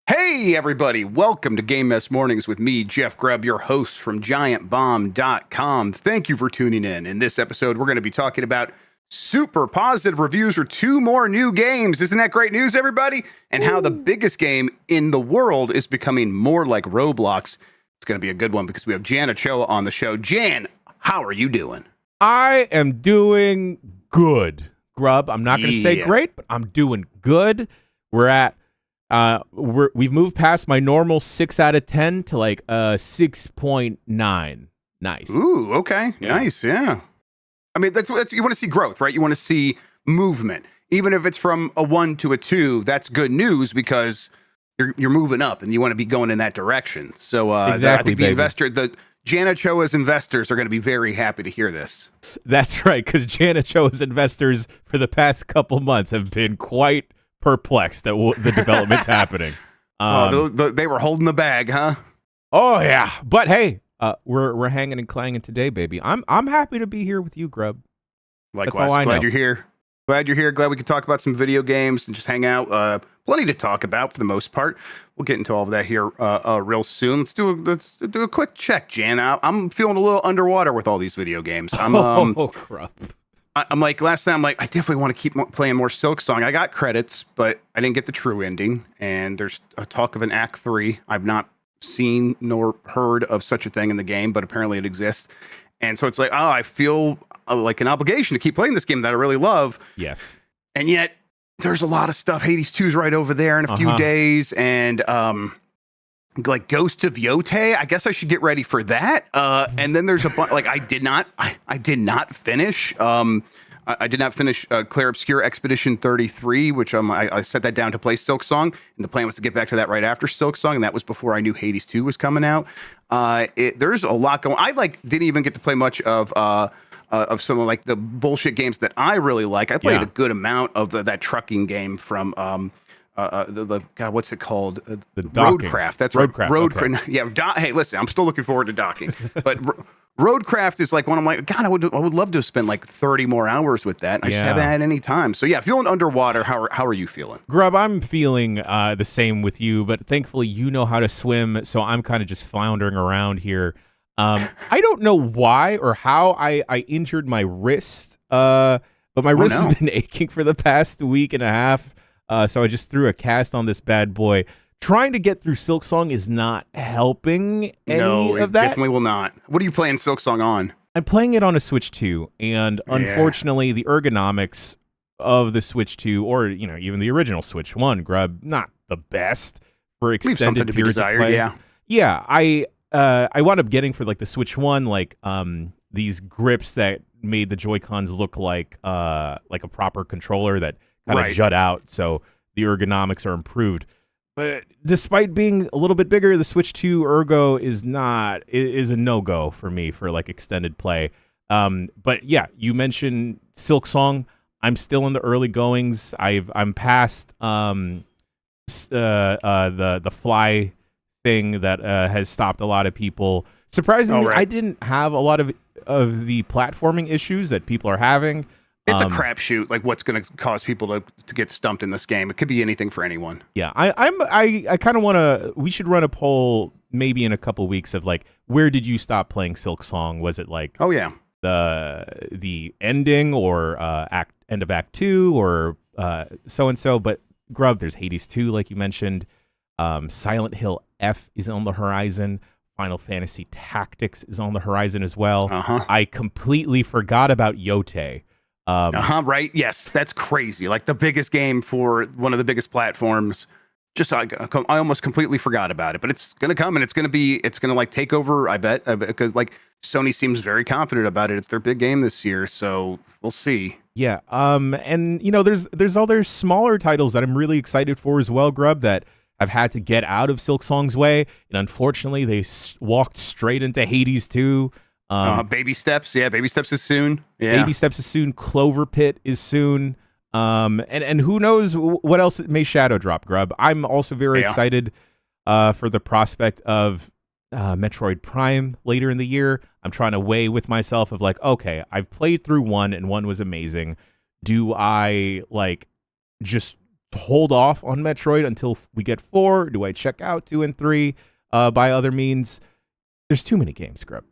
Hey, everybody. Welcome to Game Mess Mornings with me, Jeff Grubb, your host from giantbomb.com. Thank you for tuning in. In this episode, we're going to be talking about super positive reviews for two more new games. Isn't that great news, everybody? And how the biggest game in the world is becoming more like Roblox. It's going to be a good one because we have Jan Ochoa on the show. Jan, how are you doing? I am doing good, Grubb. I'm not going to say great, but I'm doing good. We've moved past my normal 6 out of 10 to like 6.9. Nice. Ooh, okay. Yeah. Nice, yeah. I mean, that's you want to see growth, right? You want to see movement. Even if it's from a 1 to a 2, that's good news because you're moving up and you want to be going in that direction. So exactly, I think the Jan Ochoa's investors are going to be very happy to hear this. That's right, because Jan Ochoa's investors for the past couple months have been quite perplexed at the developments happening. They were holding the bag, huh? Oh yeah, but hey, we're hanging and clanging today, baby. I'm happy to be here with you, Grubb. Likewise. That's all I know. Glad you're here. Glad we could talk about some video games and just hang out. Plenty to talk about for the most part. We'll get into all of that here real soon. Let's do a quick check, Jan. I'm feeling a little underwater with all these video games. Crap. I'm like, last night, I'm like, I definitely want to keep playing more Silksong. I got credits, but I didn't get the true ending. And there's a talk of an Act 3. I've not seen nor heard of such a thing in the game, but apparently it exists. And so it's like, I feel like an obligation to keep playing this game that I really love. Yes. And yet, there's a lot of stuff. Hades 2's right over there in a few days. And like Ghost of Yotei, I guess I should get ready for that. And then there's a bunch, like I did not finish. I did not finish Clair Obscur Expedition 33, which I set that down to play Silksong, and the plan was to get back to that right after Silksong, and that was before I knew Hades 2 was coming out. There's a lot going. I didn't even get to play much of some of like the bullshit games that I really like. I played a good amount of that trucking game from God, what's it called? The Roadcraft. That's right. Roadcraft. Okay. Yeah. Hey, listen, I'm still looking forward to docking, but Roadcraft is like one of my, God, I would love to have spent like 30 more hours with that. I just haven't had any time. So yeah, feeling underwater. How are you feeling? Grubb, I'm feeling the same with you, but thankfully you know how to swim, so I'm kind of just floundering around here. I don't know why or how I injured my wrist, but my wrist has been aching for the past week and a half. So I just threw a cast on this bad boy. Trying to get through Silksong is not helping any of that. Definitely will not. What are you playing Silksong on? I'm playing it on a Switch 2, and unfortunately, the ergonomics of the Switch 2, or even the original Switch 1, Grubb, not the best for extended periods of play. Yeah. I wound up getting for like the Switch 1, like these grips that made the Joy-Cons look like a proper controller that kind of jut out, so the ergonomics are improved. But despite being a little bit bigger, the Switch 2 ergo is a no-go for me for like extended play. But yeah, you mentioned Silksong. I'm still in the early goings. I'm past the fly thing that has stopped a lot of people. Surprisingly, I didn't have a lot of the platforming issues that people are having. It's a crapshoot, like what's going to cause people to get stumped in this game. It could be anything for anyone. Yeah, I kind of want to. We should run a poll maybe in a couple weeks of like, where did you stop playing Silksong? Was it like the ending or end of Act 2 or so and so? But Grubb, there's Hades 2, like you mentioned. Silent Hill F is on the horizon. Final Fantasy Tactics is on the horizon as well. I completely forgot about Yotei. Right. Yes, that's crazy. Like the biggest game for one of the biggest platforms. Just I almost completely forgot about it, but it's gonna come and it's gonna like take over. I bet because like Sony seems very confident about it. It's their big game this year, so we'll see. Yeah. And there's other smaller titles that I'm really excited for as well, Grubb, that I've had to get out of Silksong's way, and unfortunately they walked straight into Hades 2. Baby Steps. Yeah, Baby Steps is soon. Yeah. Baby Steps is soon. Clover Pit is soon. And who knows what else may shadow drop, Grubb. I'm also very excited for the prospect of Metroid Prime later in the year. I'm trying to weigh with myself of like, okay, I've played through 1 and 1 was amazing. Do I like just hold off on Metroid until we get 4? Do I check out 2 and 3 by other means? There's too many games, Grubb.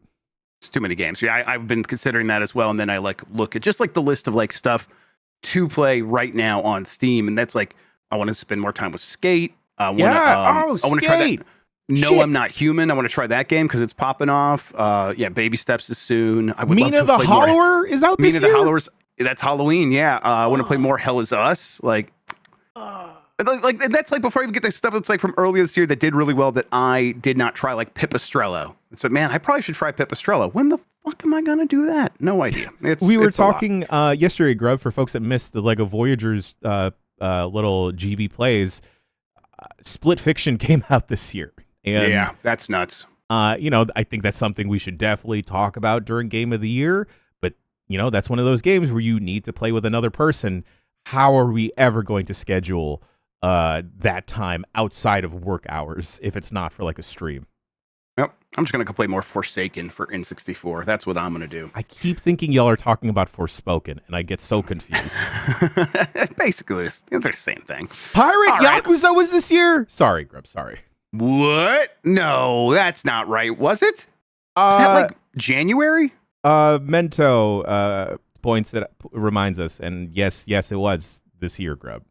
It's too many games. Yeah, I've been considering that as well. And then I look at just the list of stuff to play right now on Steam, and that's I want to spend more time with Skate. I want to try that. No, I'm Not Human. I want to try that game because it's popping off. Baby Steps is soon. I would Mina the Hollower is out this year? Mina the Hollower's, that's Halloween, yeah. I want to play more Hell Is Us. That's before I even get the stuff that's from earlier this year that did really well that I did not try, like Pipistrello. It's man, I probably should try Pipistrello. When the fuck am I going to do that? No idea. We were talking yesterday, Grubb, for folks that missed the LEGO Voyagers little GB plays. Split Fiction came out this year. And, yeah, that's nuts. I think that's something we should definitely talk about during Game of the Year. But, that's one of those games where you need to play with another person. How are we ever going to schedule that time outside of work hours if it's not for a stream? Yep. I'm just going to go play more Forsaken for N64. That's what I'm going to do. I keep thinking y'all are talking about Forspoken, and I get so confused. Basically, they're the same thing. Pirate Yakuza was this year? Sorry, Grubb, sorry. What? No, that's not right. Was it? Is that January? Mento points that reminds us, and yes, it was this year, Grubb.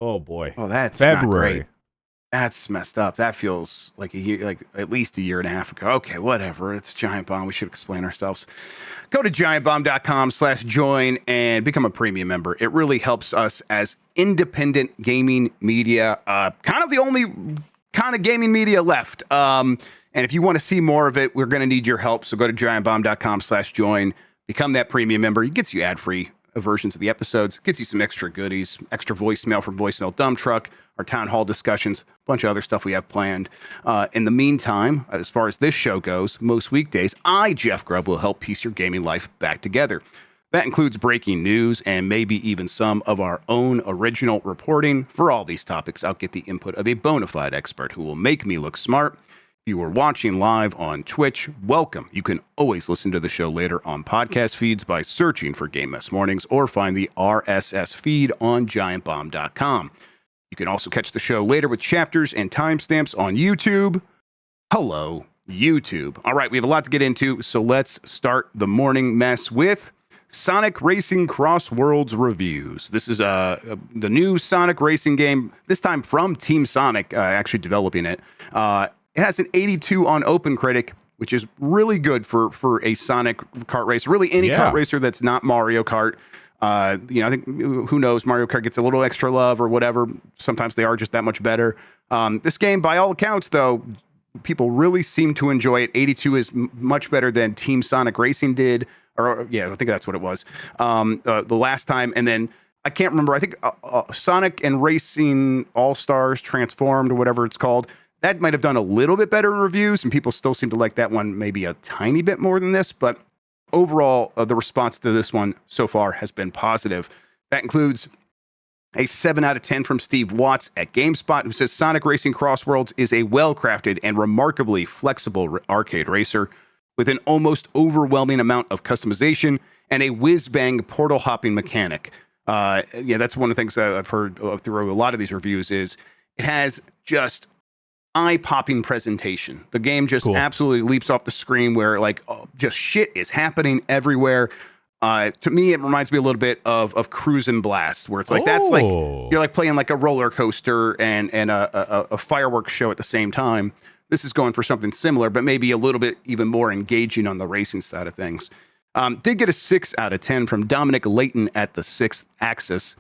Oh boy. Oh, that's February. Not great. That's messed up. That feels like a year, at least a year and a half ago. Okay, whatever. It's Giant Bomb. We should explain ourselves. Go to giantbomb.com/join and become a premium member. It really helps us as independent gaming media, kind of the only kind of gaming media left. And if you want to see more of it, we're going to need your help. So go to giantbomb.com/join, become that premium member. It gets you ad-free versions of the episodes, gets you some extra goodies, extra voicemail from Voicemail Dump Truck, our town hall discussions, a bunch of other stuff we have planned. In the meantime, as far as this show goes, most weekdays, Jeff Grubb, will help piece your gaming life back together. That includes breaking news and maybe even some of our own original reporting. For all these topics, I'll get the input of a bona fide expert who will make me look smart. If you are watching live on Twitch, welcome. You can always listen to the show later on podcast feeds by searching for Game Mess Mornings or find the RSS feed on giantbomb.com. You can also catch the show later with chapters and timestamps on YouTube. Hello, YouTube. All right, we have a lot to get into, so let's start the morning mess with Sonic Racing Cross Worlds reviews. This is the new Sonic Racing game, this time from Team Sonic, actually developing it. It has an 82 on OpenCritic, which is really good for a Sonic kart racer. Really, any kart racer that's not Mario Kart. I think, who knows, Mario Kart gets a little extra love or whatever. Sometimes they are just that much better. This game, by all accounts, though, people really seem to enjoy it. 82 is much better than Team Sonic Racing did. I think that's what it was the last time. And then I can't remember. I think Sonic and Racing All-Stars Transformed or whatever it's called. That might have done a little bit better in reviews, and people still seem to like that one maybe a tiny bit more than this. But overall, the response to this one so far has been positive. That includes a 7 out of 10 from Steve Watts at GameSpot, who says Sonic Racing Cross Worlds is a well-crafted and remarkably flexible arcade racer with an almost overwhelming amount of customization and a whiz-bang portal hopping mechanic. That's one of the things that I've heard through a lot of these reviews is it has just eye-popping presentation. The game just absolutely leaps off the screen where just shit is happening everywhere. To me, it reminds me a little bit of Cruise and Blast, where it's that's you're playing a roller coaster and a fireworks show at the same time. This is going for something similar, but maybe a little bit even more engaging on the racing side of things. Did get a 6 out of 10 from Dominic Layton at the 6th Axis.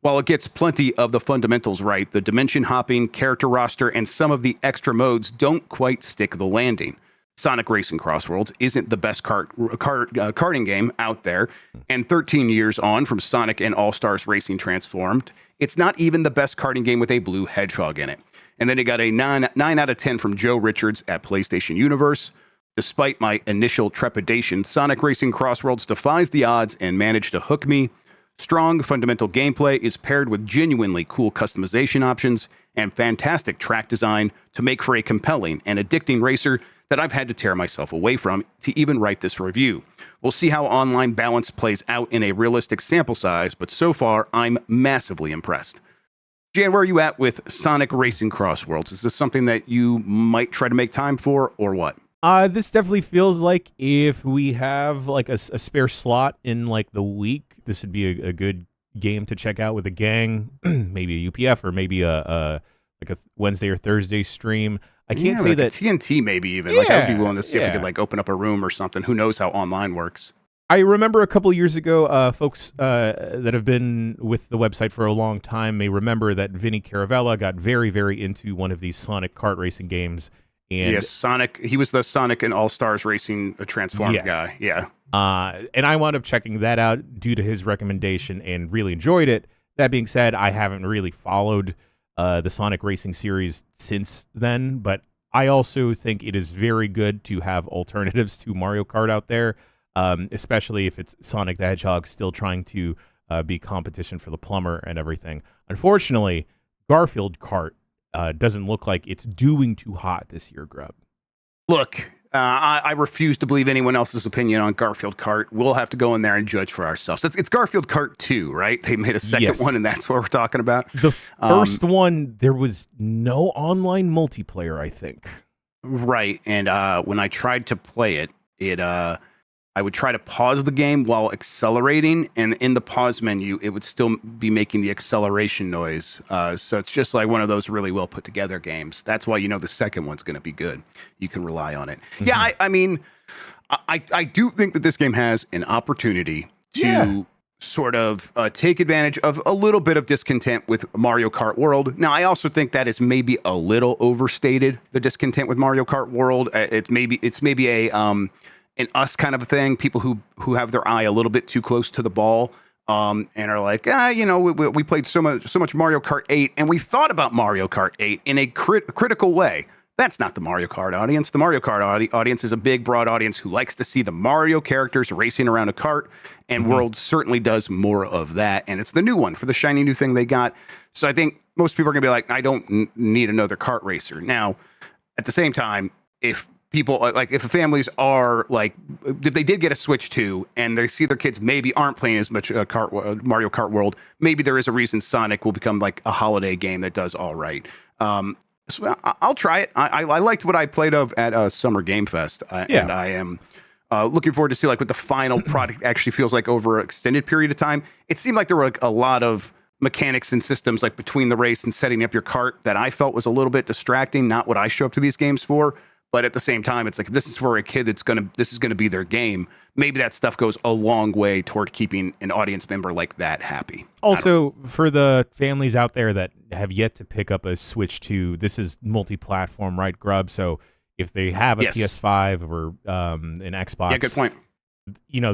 While it gets plenty of the fundamentals right, the dimension hopping, character roster, and some of the extra modes don't quite stick the landing. Sonic Racing Cross Worlds isn't the best karting game out there, and 13 years on from Sonic and All-Stars Racing Transformed, it's not even the best karting game with a blue hedgehog in it. And then it got a 9 out of 10 from Joe Richards at PlayStation Universe. Despite my initial trepidation, Sonic Racing Cross Worlds defies the odds and managed to hook me. Strong fundamental gameplay is paired with genuinely cool customization options and fantastic track design to make for a compelling and addicting racer that I've had to tear myself away from to even write this review. We'll see how online balance plays out in a realistic sample size, but so far I'm massively impressed. Jan, where are you at with Sonic Racing Cross Worlds? Is this something that you might try to make time for, or what? This definitely feels like if we have like a spare slot in like the week, this would be a good game to check out with a gang, maybe a UPF or maybe a Wednesday or Thursday stream. I can't say like that TNT maybe even. Like I'd be willing to see if we could like open up a room or something. Who knows how online works? I remember a couple years ago, folks that have been with the website for a long time may remember that Vinny Caravella got very, very into one of these Sonic kart racing games. And yes, Sonic. He was the Sonic and All Stars Racing Transformed guy. Yeah. And I wound up checking that out due to his recommendation and really enjoyed it. That being said, I haven't really followed the Sonic Racing series since then, but I also think it is very good to have alternatives to Mario Kart out there, especially if it's Sonic the Hedgehog still trying to be competition for the plumber and everything. Unfortunately, Garfield Kart doesn't look like it's doing too hot this year, Grubb. Look, I refuse to believe anyone else's opinion on Garfield Kart. We'll have to go in there and judge for ourselves. It's Garfield Kart 2, right? They made a second one, and that's what we're talking about. The first one, there was no online multiplayer, I think. Right, and when I tried to play it, I would try to pause the game while accelerating, and in the pause menu, it would still be making the acceleration noise. So it's just like one of those really well put together games. That's why the second one's going to be good. You can rely on it. Mm-hmm. Yeah, I mean, I do think that this game has an opportunity to sort of take advantage of a little bit of discontent with Mario Kart World. Now, I also think that is maybe a little overstated, the discontent with Mario Kart World. It's maybe a an us kind of a thing, people who have their eye a little bit too close to the ball, and are like, we played so much Mario Kart 8, and we thought about Mario Kart 8 in a critical way. That's not the Mario Kart audience. The Mario Kart audience is a big, broad audience who likes to see the Mario characters racing around a kart, and World certainly does more of that, and it's the new one for the shiny new thing they got. So I think most people are going to be like, I don't need another kart racer. Now, at the same time, if people like if families are like if they did get a Switch 2 and they see their kids maybe aren't playing as much Mario Kart World, maybe there is a reason Sonic will become like a holiday game that does all right. So I'll try it. I liked what I played of at Summer Game Fest, and I am looking forward to see like what the final product actually feels like over an extended period of time. It seemed like there were like a lot of mechanics and systems like between the race and setting up your cart that I felt was a little bit distracting. Not what I show up to these games for. But at the same time, it's like, if this is for a kid this is gonna be their game, maybe that stuff goes a long way toward keeping an audience member like that happy. Also, for the families out there that have yet to pick up a Switch 2, this is multi-platform, right, Grubb? So if they have a PS5 or an Xbox, good point.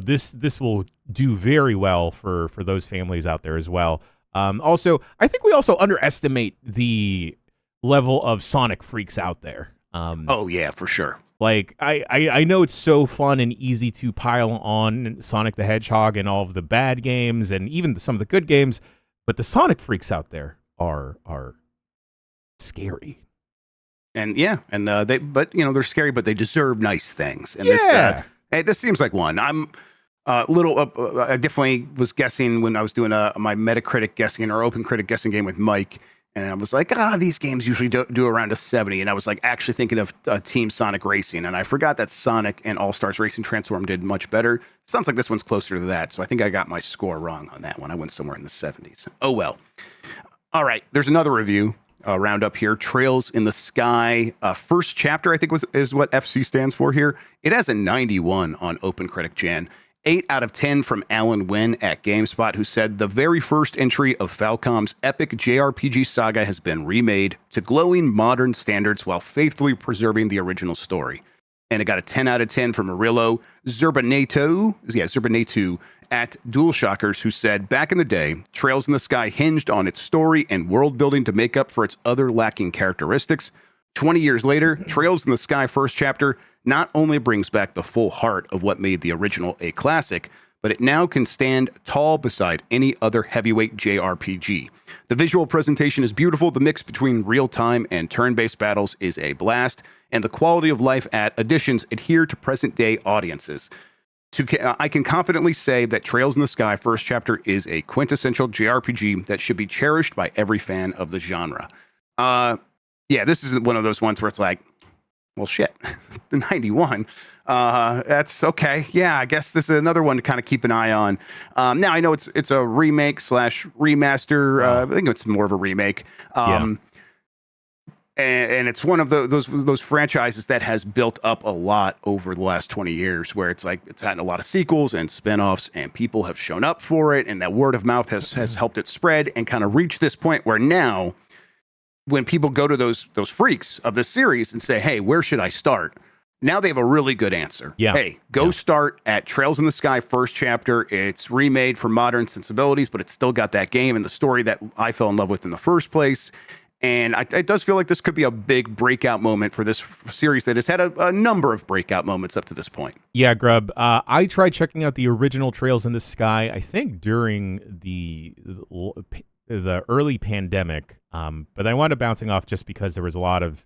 This will do very well for those families out there as well. Also, I think we also underestimate the level of Sonic freaks out there. Oh yeah, for sure. Like I know it's so fun and easy to pile on Sonic the Hedgehog and all of the bad games and even some of the good games, but the Sonic freaks out there are scary. And they're scary, but they deserve nice things. And this seems like one. I'm I definitely was guessing when I was doing my Metacritic guessing or Open Critic guessing game with Mike. And I was like, these games usually do around a 70. And I was like actually thinking of Team Sonic Racing. And I forgot that Sonic and All-Stars Racing Transform did much better. Sounds like this one's closer to that. So I think I got my score wrong on that one. I went somewhere in the 70s. Oh, well. All right. There's another review roundup here. Trails in the Sky. First chapter, I think, is what FC stands for here. It has a 91 on Open Critic, Jan. 8 out of 10 from Alan Wynn at GameSpot, who said the very first entry of Falcom's epic JRPG saga has been remade to glowing modern standards while faithfully preserving the original story. And it got a 10 out of 10 from Murillo Zerbaneto at DualShockers, who said, back in the day, Trails in the Sky hinged on its story and world building to make up for its other lacking characteristics. 20 years later, Trails in the Sky first chapter not only brings back the full heart of what made the original a classic, but it now can stand tall beside any other heavyweight JRPG. The visual presentation is beautiful, the mix between real-time and turn-based battles is a blast, and the quality of life additions adhere to present-day audiences. I can confidently say that Trails in the Sky First Chapter is a quintessential JRPG that should be cherished by every fan of the genre. Yeah, this is one of those ones where it's like, well, shit, the 91. That's okay. Yeah, I guess this is another one to kind of keep an eye on. Now I know it's a remake / remaster. I think it's more of a remake. And it's one of those franchises that has built up a lot over the last 20 years, where it's like it's had a lot of sequels and spinoffs, and people have shown up for it, and that word of mouth has helped it spread and kind of reach this point where now, when people go to those freaks of this series and say, "Hey, where should I start?" Now they have a really good answer. Yeah. Hey, go start at Trails in the Sky First Chapter. It's remade for modern sensibilities, but it's still got that game and the story that I fell in love with in the first place. And it does feel like this could be a big breakout moment for this series that has had a number of breakout moments up to this point. Yeah, Grubb. I tried checking out the original Trails in the Sky, I think during the early pandemic, but I wound up bouncing off just because there was a lot of...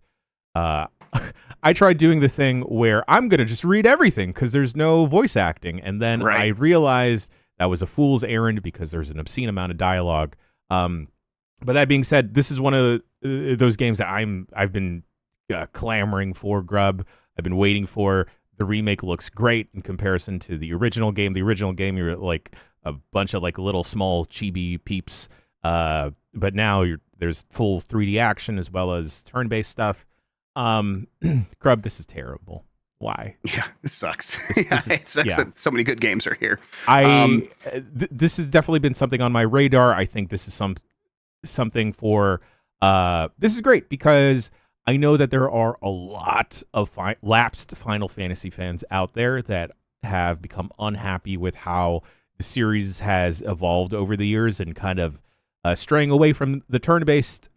I tried doing the thing where I'm going to just read everything because there's no voice acting. And then I realized that was a fool's errand because there's an obscene amount of dialogue. But that being said, this is one of those games that I've been clamoring for, Grubb. I've been waiting for. The remake looks great in comparison to the original game. The original game, you're like a bunch of like little small chibi peeps. But now there's full 3D action as well as turn-based stuff. Grubb, this is terrible. Why? Yeah, this sucks. It sucks that so many good games are here. This has definitely been something on my radar. I think this is something for this is great because I know that there are a lot of lapsed Final Fantasy fans out there that have become unhappy with how the series has evolved over the years and kind of straying away from the turn-based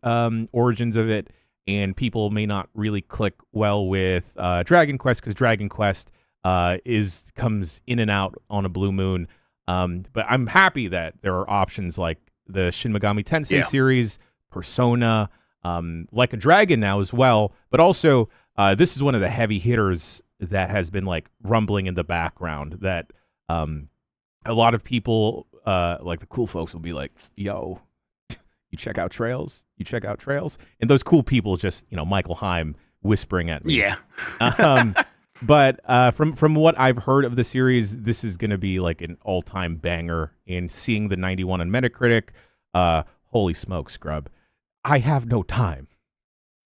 origins of it, and people may not really click well with Dragon Quest because Dragon Quest comes in and out on a blue moon, but I'm happy that there are options like the Shin Megami Tensei series, Persona, Like a Dragon now as well. But also, this is one of the heavy hitters that has been like rumbling in the background that a lot of people, like the cool folks, will be like, "Yo, you check out Trails? You check out Trails?" And those cool people just, Michael Heim whispering at me. Yeah. But from what I've heard of the series, this is going to be like an all-time banger. And seeing the 91 on Metacritic, holy smokes, Grubb. I have no time.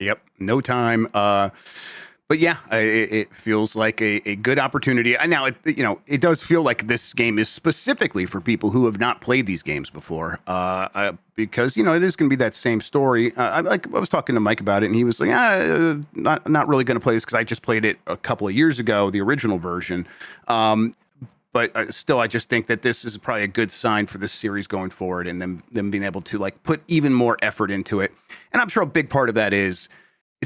Yep, no time. But yeah, it feels like a good opportunity. Now, it does feel like this game is specifically for people who have not played these games before, because it is going to be that same story. I was talking to Mike about it, and he was like, not really going to play this because I just played it a couple of years ago, the original version. But still, I just think that this is probably a good sign for this series going forward, and them being able to like put even more effort into it. And I'm sure a big part of that is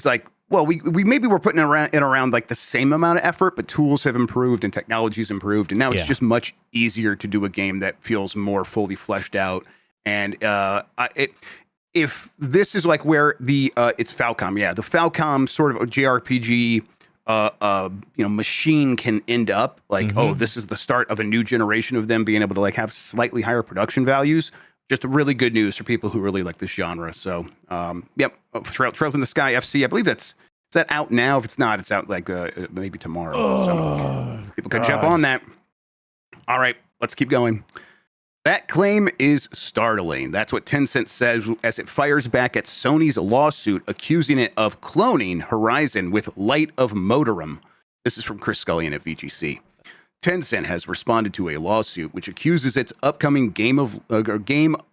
like, well, we maybe we're putting around like the same amount of effort, but tools have improved and technology's improved, and now it's just much easier to do a game that feels more fully fleshed out. And if this is like where it's Falcom, the Falcom sort of a JRPG machine can end up, like, oh, this is the start of a new generation of them being able to like have slightly higher production values. Just really good news for people who really like this genre. So, Trails in the Sky FC. I believe is that out now? If it's not, it's out like maybe tomorrow. So people can jump on that. All right, let's keep going. That claim is startling. That's what Tencent says as it fires back at Sony's lawsuit accusing it of cloning Horizon with Light of Motorum. This is from Chris Scullion at VGC. Tencent has responded to a lawsuit which accuses its upcoming game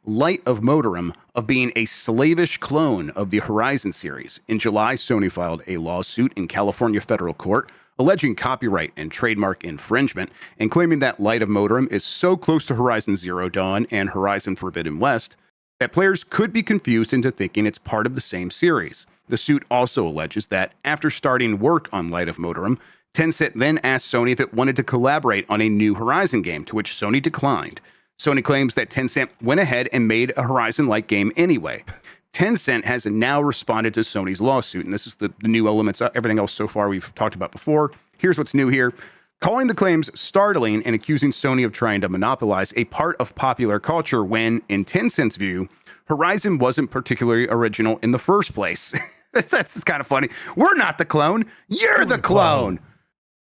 Light of Motorum of being a slavish clone of the Horizon series. In July, Sony filed a lawsuit in California federal court alleging copyright and trademark infringement and claiming that Light of Motorum is so close to Horizon Zero Dawn and Horizon Forbidden West that players could be confused into thinking it's part of the same series. The suit also alleges that after starting work on Light of Motorum, Tencent then asked Sony if it wanted to collaborate on a new Horizon game, to which Sony declined. Sony claims that Tencent went ahead and made a Horizon-like game anyway. Tencent has now responded to Sony's lawsuit, and this is the new elements. Everything else so far we've talked about before. Here's what's new here. calling the claims startling and accusing Sony of trying to monopolize a part of popular culture when, in Tencent's view, Horizon wasn't particularly original in the first place. That's kind of funny. We're not the clone. You're the clone.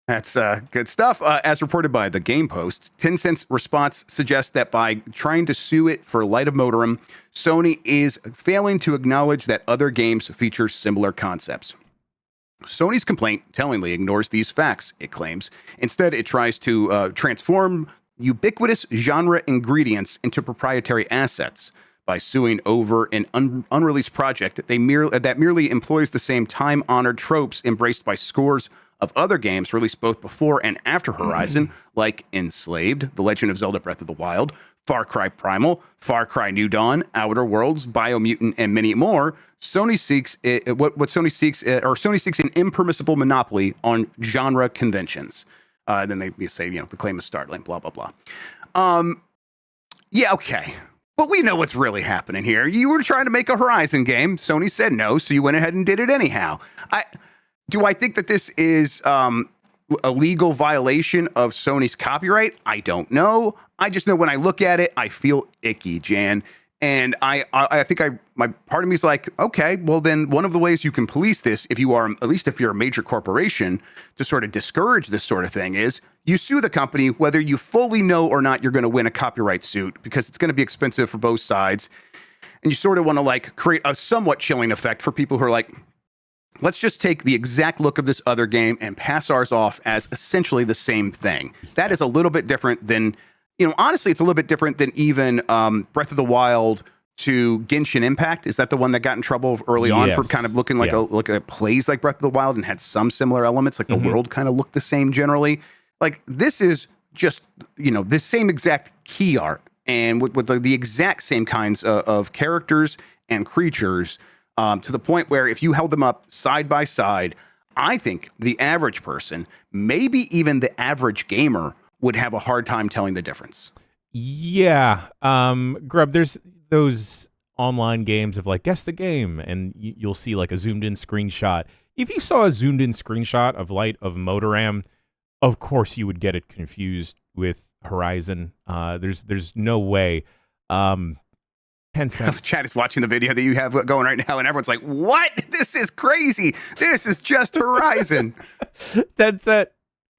That's good stuff. As reported by the Game Post, Tencent's response suggests that by trying to sue it for Light of Motorum, Sony is failing to acknowledge that other games feature similar concepts. Sony's complaint tellingly ignores these facts, it claims. Instead, it tries to transform ubiquitous genre ingredients into proprietary assets. By suing over an unreleased project that merely employs the same time-honored tropes embraced by scores of other games released both before and after Horizon, like Enslaved, The Legend of Zelda Breath of the Wild, Far Cry Primal, Far Cry New Dawn, Outer Worlds, Biomutant, and many more, Sony seeks Sony seeks an impermissible monopoly on genre conventions. Then they say, the claim is startling, blah blah blah. Yeah, okay. But we know what's really happening here. You were trying to make a Horizon game. Sony said no, so you went ahead and did it anyhow. Do I think that this is a legal violation of Sony's copyright? I don't know. I just know when I look at it, I feel icky, Jan. And I think my part of me is like, okay, well then one of the ways you can police this, if you're a major corporation, to sort of discourage this sort of thing is you sue the company, whether you fully know or not you're going to win a copyright suit, because it's going to be expensive for both sides. And you sort of want to like create a somewhat chilling effect for people who are like, let's just take the exact look of this other game and pass ours off as essentially the same thing. That is a little bit different than, honestly, it's a little bit different than even Breath of the Wild to Genshin Impact. Is that the one that got in trouble early on for kind of looking like it plays like Breath of the Wild and had some similar elements, like the world kind of looked the same generally? Like this is just, the same exact key art and with the exact same kinds of characters and creatures, to the point where if you held them up side by side, I think the average person, maybe even the average gamer, would have a hard time telling the difference. Yeah. Grubb, there's those online games of like, guess the game, and you'll see like a zoomed in screenshot. If you saw a zoomed in screenshot of Light of Motoram, of course you would get it confused with Horizon. There's no way. Tencent. The chat is watching the video that you have going right now, and everyone's like, what? This is crazy. This is just Horizon. Tencent.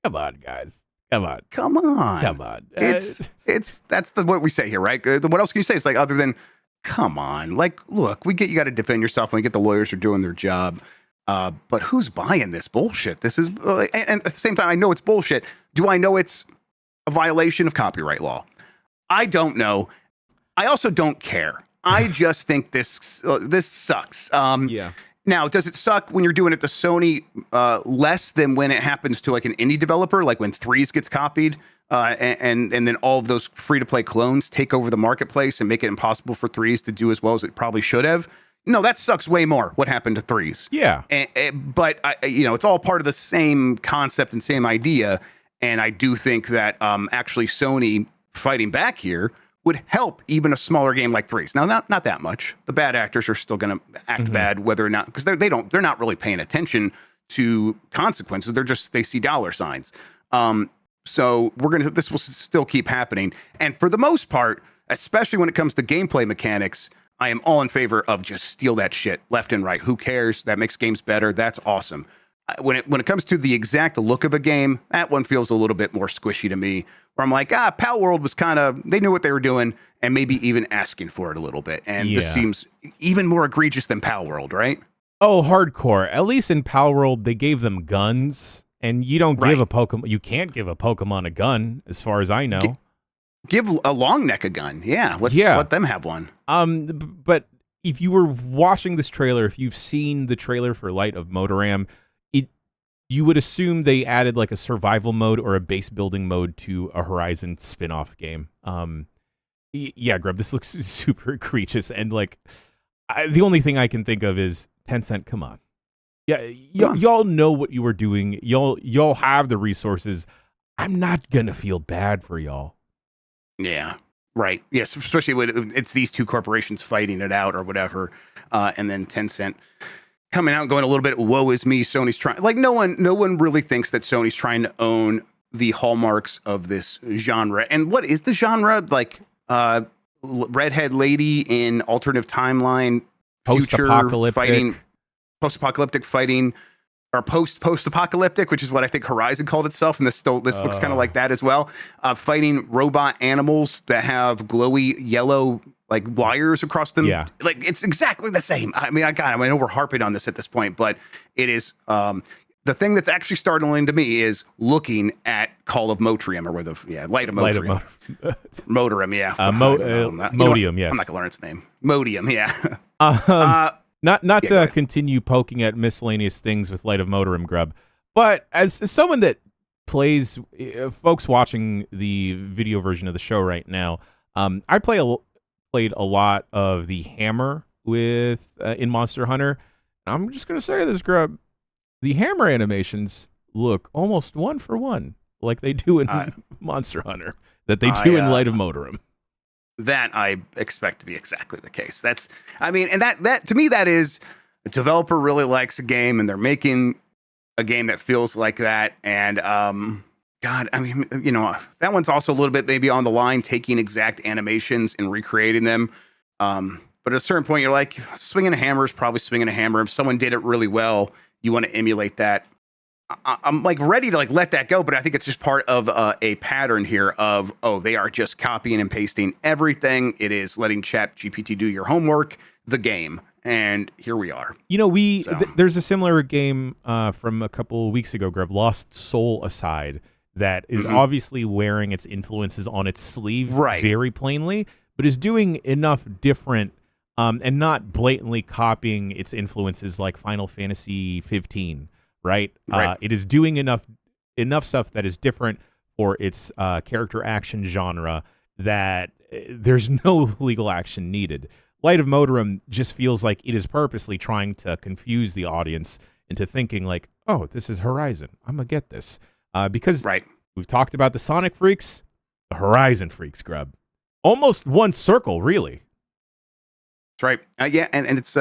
Come on, guys. Come on. That's what we say here, right? What else can you say? It's like, other than, come on. Like, look, we get you got to defend yourself when you get the lawyers are doing their job. But who's buying this bullshit? This is, and at the same time, I know it's bullshit. Do I know it's a violation of copyright law? I don't know. I also don't care. I just think this sucks. Yeah. Now, does it suck when you're doing it to Sony less than when it happens to like an indie developer, like when Threes gets copied and then all of those free-to-play clones take over the marketplace and make it impossible for Threes to do as well as it probably should have? No, that sucks way more, what happened to Threes. Yeah. But, it's all part of the same concept and same idea. And I do think that actually Sony fighting back here would help even a smaller game like Threes. Now, not that much. The bad actors are still going to act bad, whether or not, because they're not really paying attention to consequences. They see dollar signs. So this will still keep happening. And for the most part, especially when it comes to gameplay mechanics, I am all in favor of just steal that shit left and right. Who cares? That makes games better. That's awesome. When it comes to the exact look of a game, that one feels a little bit more squishy to me, where I'm like, Pal World was they knew what they were doing and maybe even asking for it a little bit. And this seems even more egregious than Pal World, right? Oh, hardcore. At least in Pal World, they gave them guns, and you don't give a Pokemon. You can't give a Pokemon a gun, as far as I know. Give a long neck a gun. Yeah. Let them have one. But if you were watching this trailer, if you've seen the trailer for Light of Motoram, you would assume they added like a survival mode or a base building mode to a Horizon spin-off game. Yeah, Grubb, this looks super egregious. And like, the only thing I can think of is Tencent, come on. Yeah, y'all know what you were doing. Y'all have the resources. I'm not going to feel bad for y'all. Yeah, right. Yes, especially when it's these two corporations fighting it out or whatever. And then Tencent coming out and going a little bit, woe is me, Sony's trying. Like no one really thinks that Sony's trying to own the hallmarks of this genre. And what is the genre? Like redhead lady in alternative timeline, future fighting, post-apocalyptic fighting, or post-apocalyptic, which is what I think Horizon called itself, and this looks kind of like that as well. Fighting robot animals that have glowy yellow like wires across them. Yeah, like it's exactly the same. I mean, I know we're harping on this at this point, but it is. The thing that's actually startling to me is looking at Call of Motrium, or where Light of Motrium. Motorium, yeah. Modium, yes. I'm not gonna learn its name. Modium, yeah. Not to continue poking at miscellaneous things with Light of Motorium, Grubb, but as someone that plays, folks watching the video version of the show right now, I played a lot of the hammer in Monster Hunter. I'm just gonna say this, Grubb. The hammer animations look almost one for one like they do in Monster Hunter, that they do in Light of Motorium. That I expect to be exactly the case. And that to me, that is, a developer really likes a game and they're making a game that feels like that. And God, I mean, that one's also a little bit maybe on the line, taking exact animations and recreating them. But at a certain point, you're like, swinging a hammer is probably swinging a hammer. If someone did it really well, you want to emulate that. I'm like ready to like let that go, but I think it's just part of a pattern here of, they are just copying and pasting everything. It is letting ChatGPT do your homework, the game, and here we are. There's a similar game from a couple weeks ago, Grubb, Lost Soul Aside, that is obviously wearing its influences on its sleeve very plainly, but is doing enough different and not blatantly copying its influences like Final Fantasy 15. Right. It is doing enough stuff that is different for its character action genre that there's no legal action needed. Light of Motorium just feels like it is purposely trying to confuse the audience into thinking like, oh, this is Horizon. I'm going to get this. Because we've talked about the Sonic freaks, the Horizon freaks, Grubb. Almost one circle, really. That's right. And it's...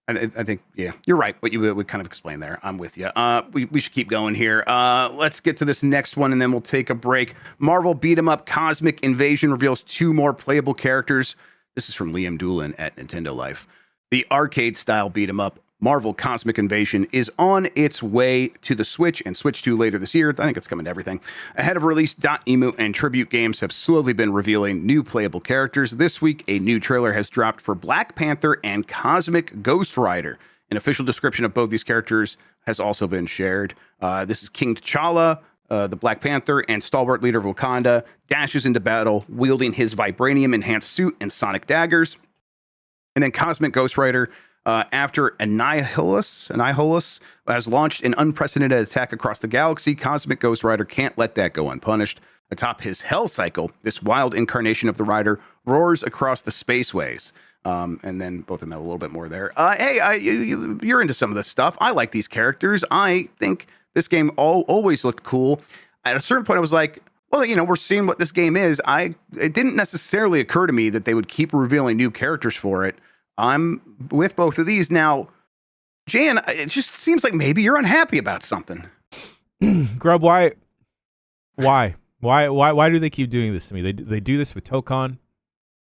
I think, you're right. What you would kind of explain there. I'm with you. We should keep going here. Let's get to this next one, and then we'll take a break. Marvel Beat 'em Up Cosmic Invasion reveals 2 more playable characters. This is from Liam Doolin at Nintendo Life. The arcade-style beat 'em up Marvel Cosmic Invasion is on its way to the Switch and Switch 2 later this year. I think it's coming to everything. Ahead of release, Emu and Tribute Games have slowly been revealing new playable characters. This week, a new trailer has dropped for Black Panther and Cosmic Ghost Rider. An official description of both these characters has also been shared. This is King T'Challa, the Black Panther and stalwart leader of Wakanda, dashes into battle wielding his vibranium-enhanced suit and sonic daggers. And then Cosmic Ghost Rider, after Annihilus has launched an unprecedented attack across the galaxy, Cosmic Ghost Rider can't let that go unpunished. Atop his hell cycle, this wild incarnation of the Rider roars across the spaceways. And then both of them have a little bit more there. You're into some of this stuff. I like these characters. I think this game always looked cool. At a certain point, I was like, well, we're seeing what this game is. It didn't necessarily occur to me that they would keep revealing new characters for it. I'm with both of these now. Jan, it just seems like maybe you're unhappy about something. Grubb, why do they keep doing this to me? They do this with Tokon.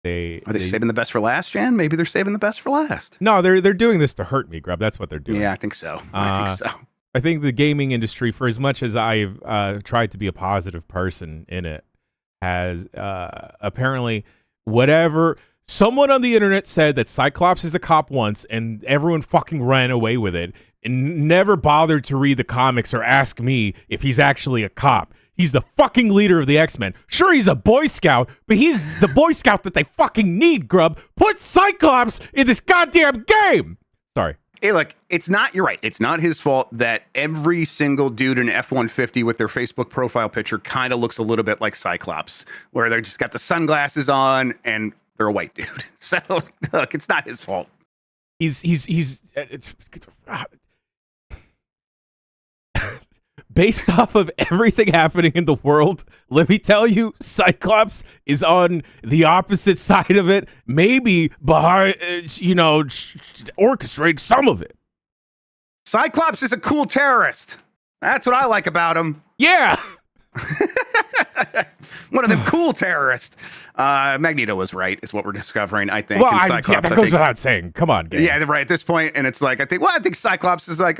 Are they saving the best for last, Jan? Maybe they're saving the best for last. No, they're doing this to hurt me, Grubb. That's what they're doing. Yeah, I think so. I think the gaming industry, for as much as I've tried to be a positive person in it, has apparently someone on the internet said that Cyclops is a cop once, and everyone fucking ran away with it and never bothered to read the comics or ask me if he's actually a cop. He's the fucking leader of the X-Men. Sure, he's a Boy Scout, but he's the Boy Scout that they fucking need, Grubb. Put Cyclops in this goddamn game! Sorry. Hey, look, you're right. It's not his fault that every single dude in F-150 with their Facebook profile picture kind of looks a little bit like Cyclops, where they just got the sunglasses on and they're a white dude. So, look, it's not his fault. He's based off of everything happening in the world, let me tell you, Cyclops is on the opposite side of it, maybe behind, orchestrating some of it. Cyclops is a cool terrorist. That's what I like about him. Yeah. One of them cool terrorists. Magneto was right, is what we're discovering, I think. Well, Cyclops, that goes without saying. Come on, gang. Yeah, right at this point, and it's like, I think Cyclops is like,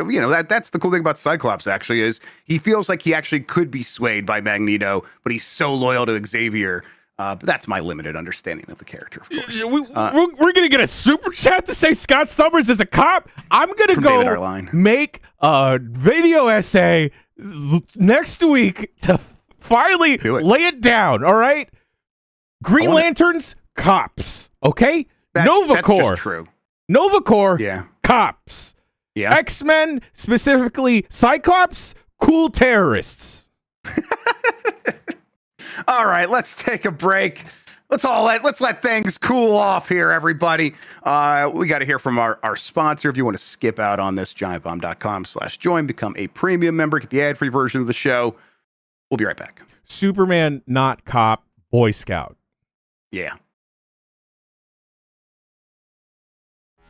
that's the cool thing about Cyclops, actually, is he feels like he actually could be swayed by Magneto, but he's so loyal to Xavier. But that's my limited understanding of the character, of course. We're going to get a super chat to say Scott Summers is a cop. I'm going to go make a video essay next week to finally lay it down, all right? Green Lanterns, cops, okay? Nova Corps. That's true. Nova Corps, yeah. Cops. Yeah. X-Men, specifically Cyclops, cool terrorists. All right, let's take a break. Let's let things cool off here, everybody. We got to hear from our sponsor. If you want to skip out on this, giantbomb.com/join, become a premium member, get the ad-free version of the show. We'll be right back. Superman, not cop, Boy Scout. Yeah.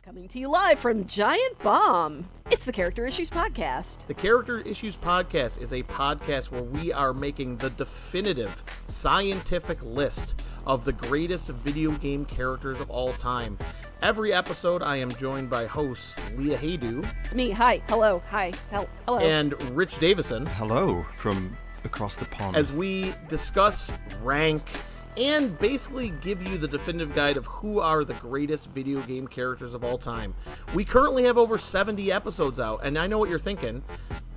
Coming to you live from Giant Bomb. It's the Character Issues Podcast. The Character Issues Podcast is a podcast where we are making the definitive scientific list of the greatest video game characters of all time. Every episode, I am joined by hosts Leah Haydu. It's me. Hi. Hello. Hi. Hello. And Rich Davison. Hello from across the pond. As we discuss, rank, and basically give you the definitive guide of who are the greatest video game characters of all time. We currently have over 70 episodes out, and I know what you're thinking.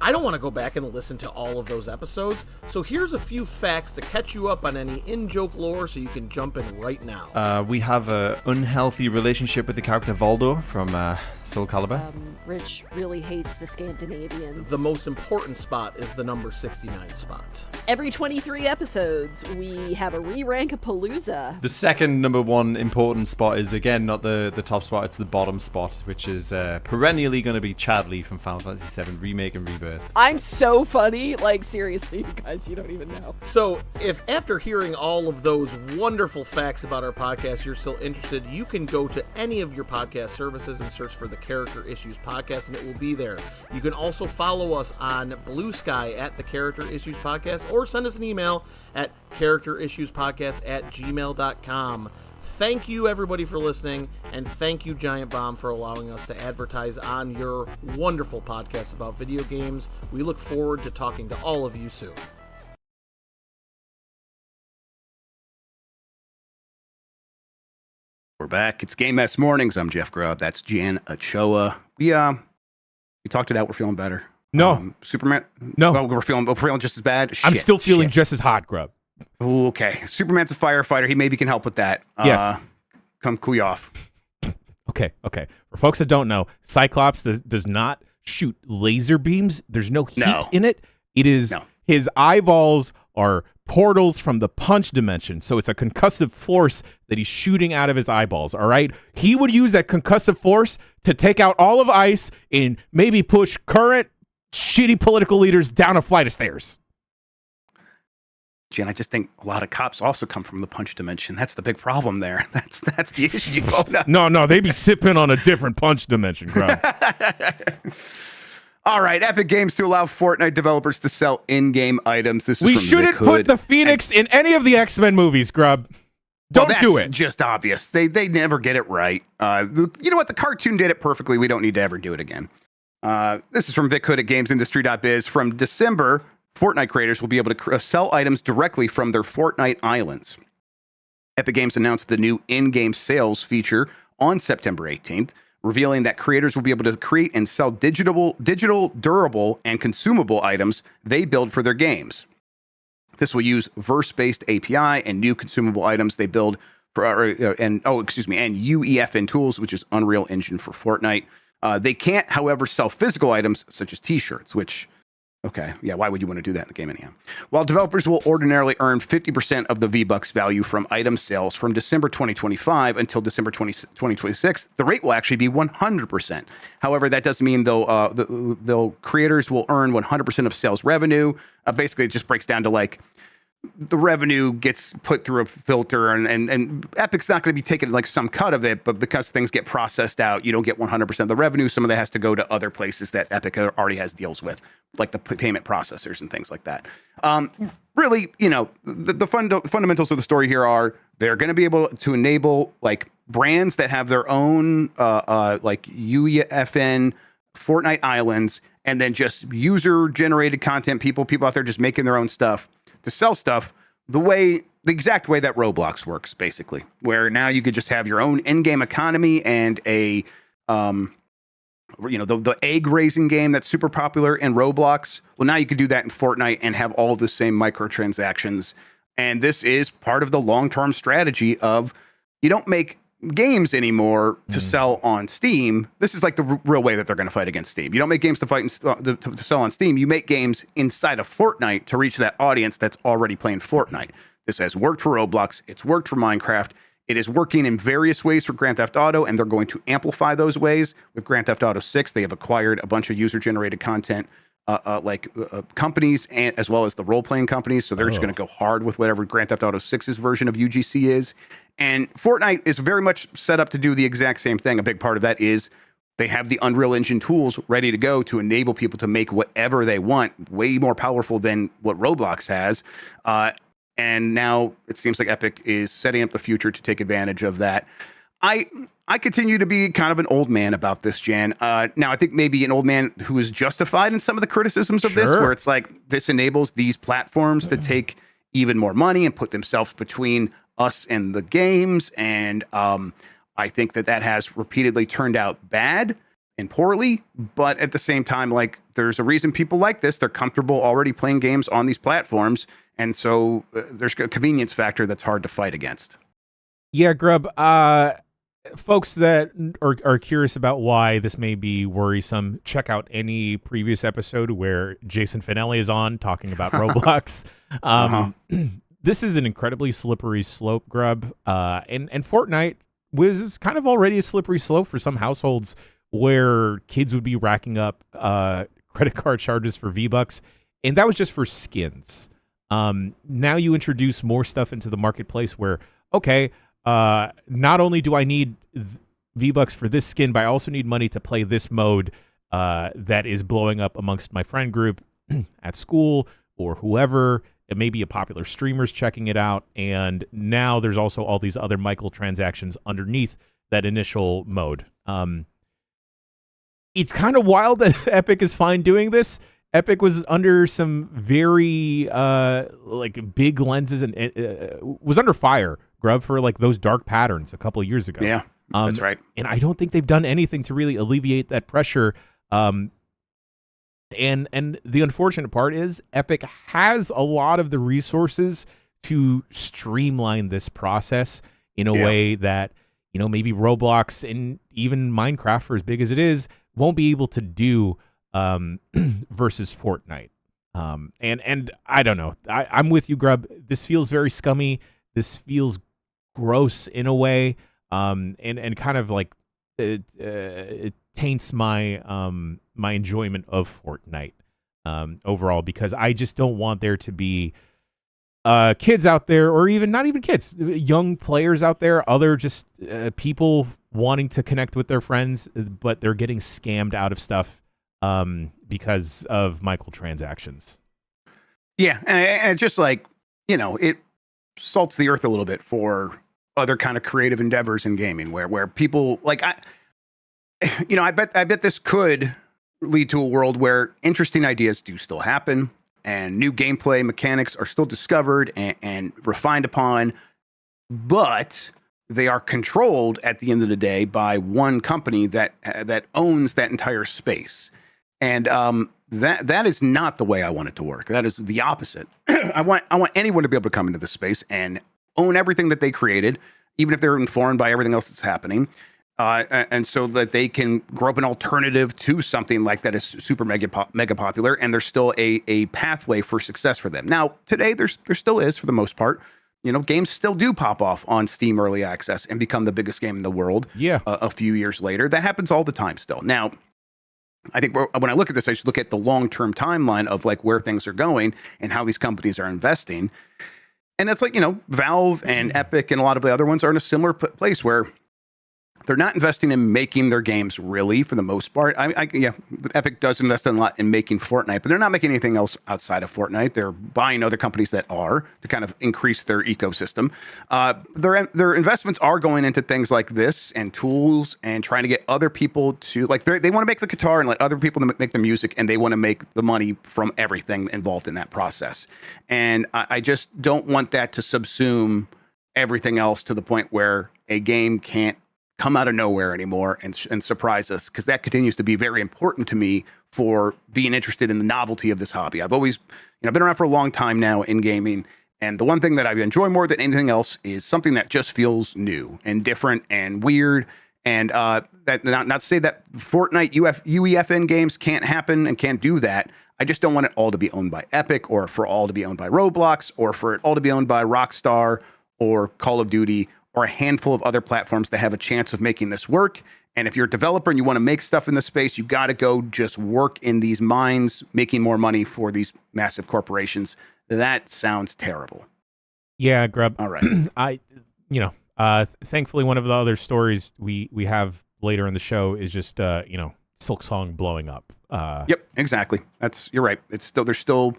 I don't want to go back and listen to all of those episodes, so here's a few facts to catch you up on any in-joke lore so you can jump in right now. We have an unhealthy relationship with the character Voldo from Soul Calibur. Rich really hates the Scandinavians. The most important spot is the number 69 spot. Every 23 episodes, we have a re-rank-a-palooza. The second number one important spot is, again, not the top spot, it's the bottom spot, which is perennially going to be Chadley from Final Fantasy VII Remake and Rebirth. I'm so funny. Like, seriously, you guys, you don't even know. So, if after hearing all of those wonderful facts about our podcast, you're still interested, you can go to any of your podcast services and search for the Character Issues Podcast, and it will be there. You can also follow us on Blue Sky at the Character Issues Podcast, or send us an email at characterissuespodcast@gmail.com. Thank you, everybody, for listening, and thank you, Giant Bomb, for allowing us to advertise on your wonderful podcast about video games. We look forward to talking to all of you soon. We're back. It's Game Mess Mornings. I'm Jeff Grubb. That's Jan Ochoa. We talked it out. We're feeling better. No. Superman? No. Well, we're feeling just as bad? I'm still feeling just as hot, Grubb. Ooh, okay. Superman's a firefighter. He maybe can help with that. Yes. Come cool you off. Okay. For folks that don't know, Cyclops does not shoot laser beams. There's no heat in it. It is his eyeballs are portals from the punch dimension. So it's a concussive force that he's shooting out of his eyeballs. All right. He would use that concussive force to take out all of ICE and maybe push current shitty political leaders down a flight of stairs. Jen, I just think a lot of cops also come from the punch dimension. That's the big problem there. That's the issue. Oh, no, they be sipping on a different punch dimension, bro. All right, Epic Games to allow Fortnite developers to sell in-game items. We shouldn't put the Phoenix in any of the X-Men movies, Grubb. Don't do it. Just obvious. They never get it right. You know what? The cartoon did it perfectly. We don't need to ever do it again. This is from Vic Hood at GamesIndustry.biz. From December, Fortnite creators will be able to sell items directly from their Fortnite islands. Epic Games announced the new in-game sales feature on September 18th, revealing that creators will be able to create and sell digital, durable, and consumable items they build for their games. This will use verse-based API and new consumable items they build for, and UEFN tools, which is Unreal Engine for Fortnite. They can't, however, sell physical items such as T-shirts, which, why would you want to do that in the game anyhow? While developers will ordinarily earn 50% of the V-Bucks value from item sales from December 2025 until December 2026, the rate will actually be 100%. However, that doesn't mean the creators will earn 100% of sales revenue. Basically, it just breaks down to like the revenue gets put through a filter, and Epic's not going to be taking like some cut of it, but because things get processed out, you don't get 100% of the revenue. Some of that has to go to other places that Epic already has deals with, like the payment processors and things like that. really, the fundamentals of the story here are they're going to be able to enable like brands that have their own like UEFN Fortnite islands, and then just user generated content, people out there just making their own stuff to sell stuff the exact way that Roblox works, basically, where now you could just have your own in-game economy and a the egg raising game that's super popular in Roblox. Well, now you could do that in Fortnite and have all the same microtransactions. And this is part of the long-term strategy of you don't make games anymore to sell on Steam. This is like the real way that they're going to fight against Steam. You don't make games to fight to sell on Steam. You make games inside of Fortnite to reach that audience that's already playing Fortnite. This has worked for Roblox. It's worked for Minecraft. It is working in various ways for Grand Theft Auto, and they're going to amplify those ways with Grand Theft Auto 6. They have acquired a bunch of user-generated content companies, and as well as the role-playing companies. So they're just going to go hard with whatever Grand Theft Auto 6's version of UGC is. And Fortnite is very much set up to do the exact same thing. A big part of that is they have the Unreal Engine tools ready to go to enable people to make whatever they want, way more powerful than what Roblox has. And now it seems like Epic is setting up the future to take advantage of that. I continue to be kind of an old man about this, Jan. Now, I think maybe an old man who is justified in some of the criticisms of this, where it's like this enables these platforms to take even more money and put themselves between us and the games. And I think that has repeatedly turned out bad and poorly. But at the same time, like, there's a reason people like this. They're comfortable already playing games on these platforms. And so there's a convenience factor that's hard to fight against. Yeah, Grubb. Folks that are curious about why this may be worrisome, check out any previous episode where Jason Finelli is on talking about Roblox. This is an incredibly slippery slope, Grubb. And Fortnite was kind of already a slippery slope for some households where kids would be racking up credit card charges for V-Bucks, and that was just for skins. Now you introduce more stuff into the marketplace where, okay, not only do I need V-Bucks for this skin, but I also need money to play this mode that is blowing up amongst my friend group at school or whoever. It may be a popular streamer's checking it out, and now there's also all these other microtransactions underneath that initial mode. It's kind of wild that Epic is fine doing this. Epic was under some very like big lenses and was under fire, Grubb, for like those dark patterns a couple of years ago. Yeah, that's right. And I don't think they've done anything to really alleviate that pressure. And the unfortunate part is Epic has a lot of the resources to streamline this process in a way that, maybe Roblox and even Minecraft, for as big as it is, won't be able to do versus Fortnite. And I don't know. I'm with you, Grubb. This feels very scummy. This feels gross in a way. And kind of like it taints my my enjoyment of Fortnite overall, because I just don't want there to be kids out there, or even not even kids, young players out there, other just people wanting to connect with their friends, but they're getting scammed out of stuff because of microtransactions. Yeah, and it's just like, it salts the earth a little bit for other kind of creative endeavors in gaming, where people like I bet this could lead to a world where interesting ideas do still happen and new gameplay mechanics are still discovered and refined upon, but they are controlled at the end of the day by one company that owns that entire space. And that is not the way I want it to work. That is the opposite. I want anyone to be able to come into this space and own everything that they created, even if they're informed by everything else that's happening. And so that they can grow up an alternative to something like that is super mega popular, and there's still a pathway for success for them. Now, today there still is, for the most part. Games still do pop off on Steam Early Access and become the biggest game in the world. Yeah. A few years later, that happens all the time still. Now, I think when I look at this, I just look at the long-term timeline of like where things are going and how these companies are investing, and that's like Valve and Epic and a lot of the other ones are in a similar place where they're not investing in making their games really, for the most part. Yeah, Epic does invest a lot in making Fortnite, but they're not making anything else outside of Fortnite. They're buying other companies that are, to kind of increase their ecosystem. Their investments are going into things like this and tools and trying to get other people to, like, they want to make the guitar and let other people make the music, and they want to make the money from everything involved in that process. And I just don't want that to subsume everything else to the point where a game can't come out of nowhere anymore and surprise us, because that continues to be very important to me for being interested in the novelty of this hobby. I've always, been around for a long time now in gaming, and the one thing that I enjoy more than anything else is something that just feels new and different and weird. And that not to say that Fortnite UEFN games can't happen and can't do that. I just don't want it all to be owned by Epic, or for all to be owned by Roblox, or for it all to be owned by Rockstar or Call of Duty, or a handful of other platforms that have a chance of making this work. And if you're a developer and you want to make stuff in this space, you got to go just work in these mines, making more money for these massive corporations. That sounds terrible. Yeah, Grubb. All right. Thankfully, one of the other stories we have later in the show is just, Silksong blowing up. Yep, exactly. You're right. There's still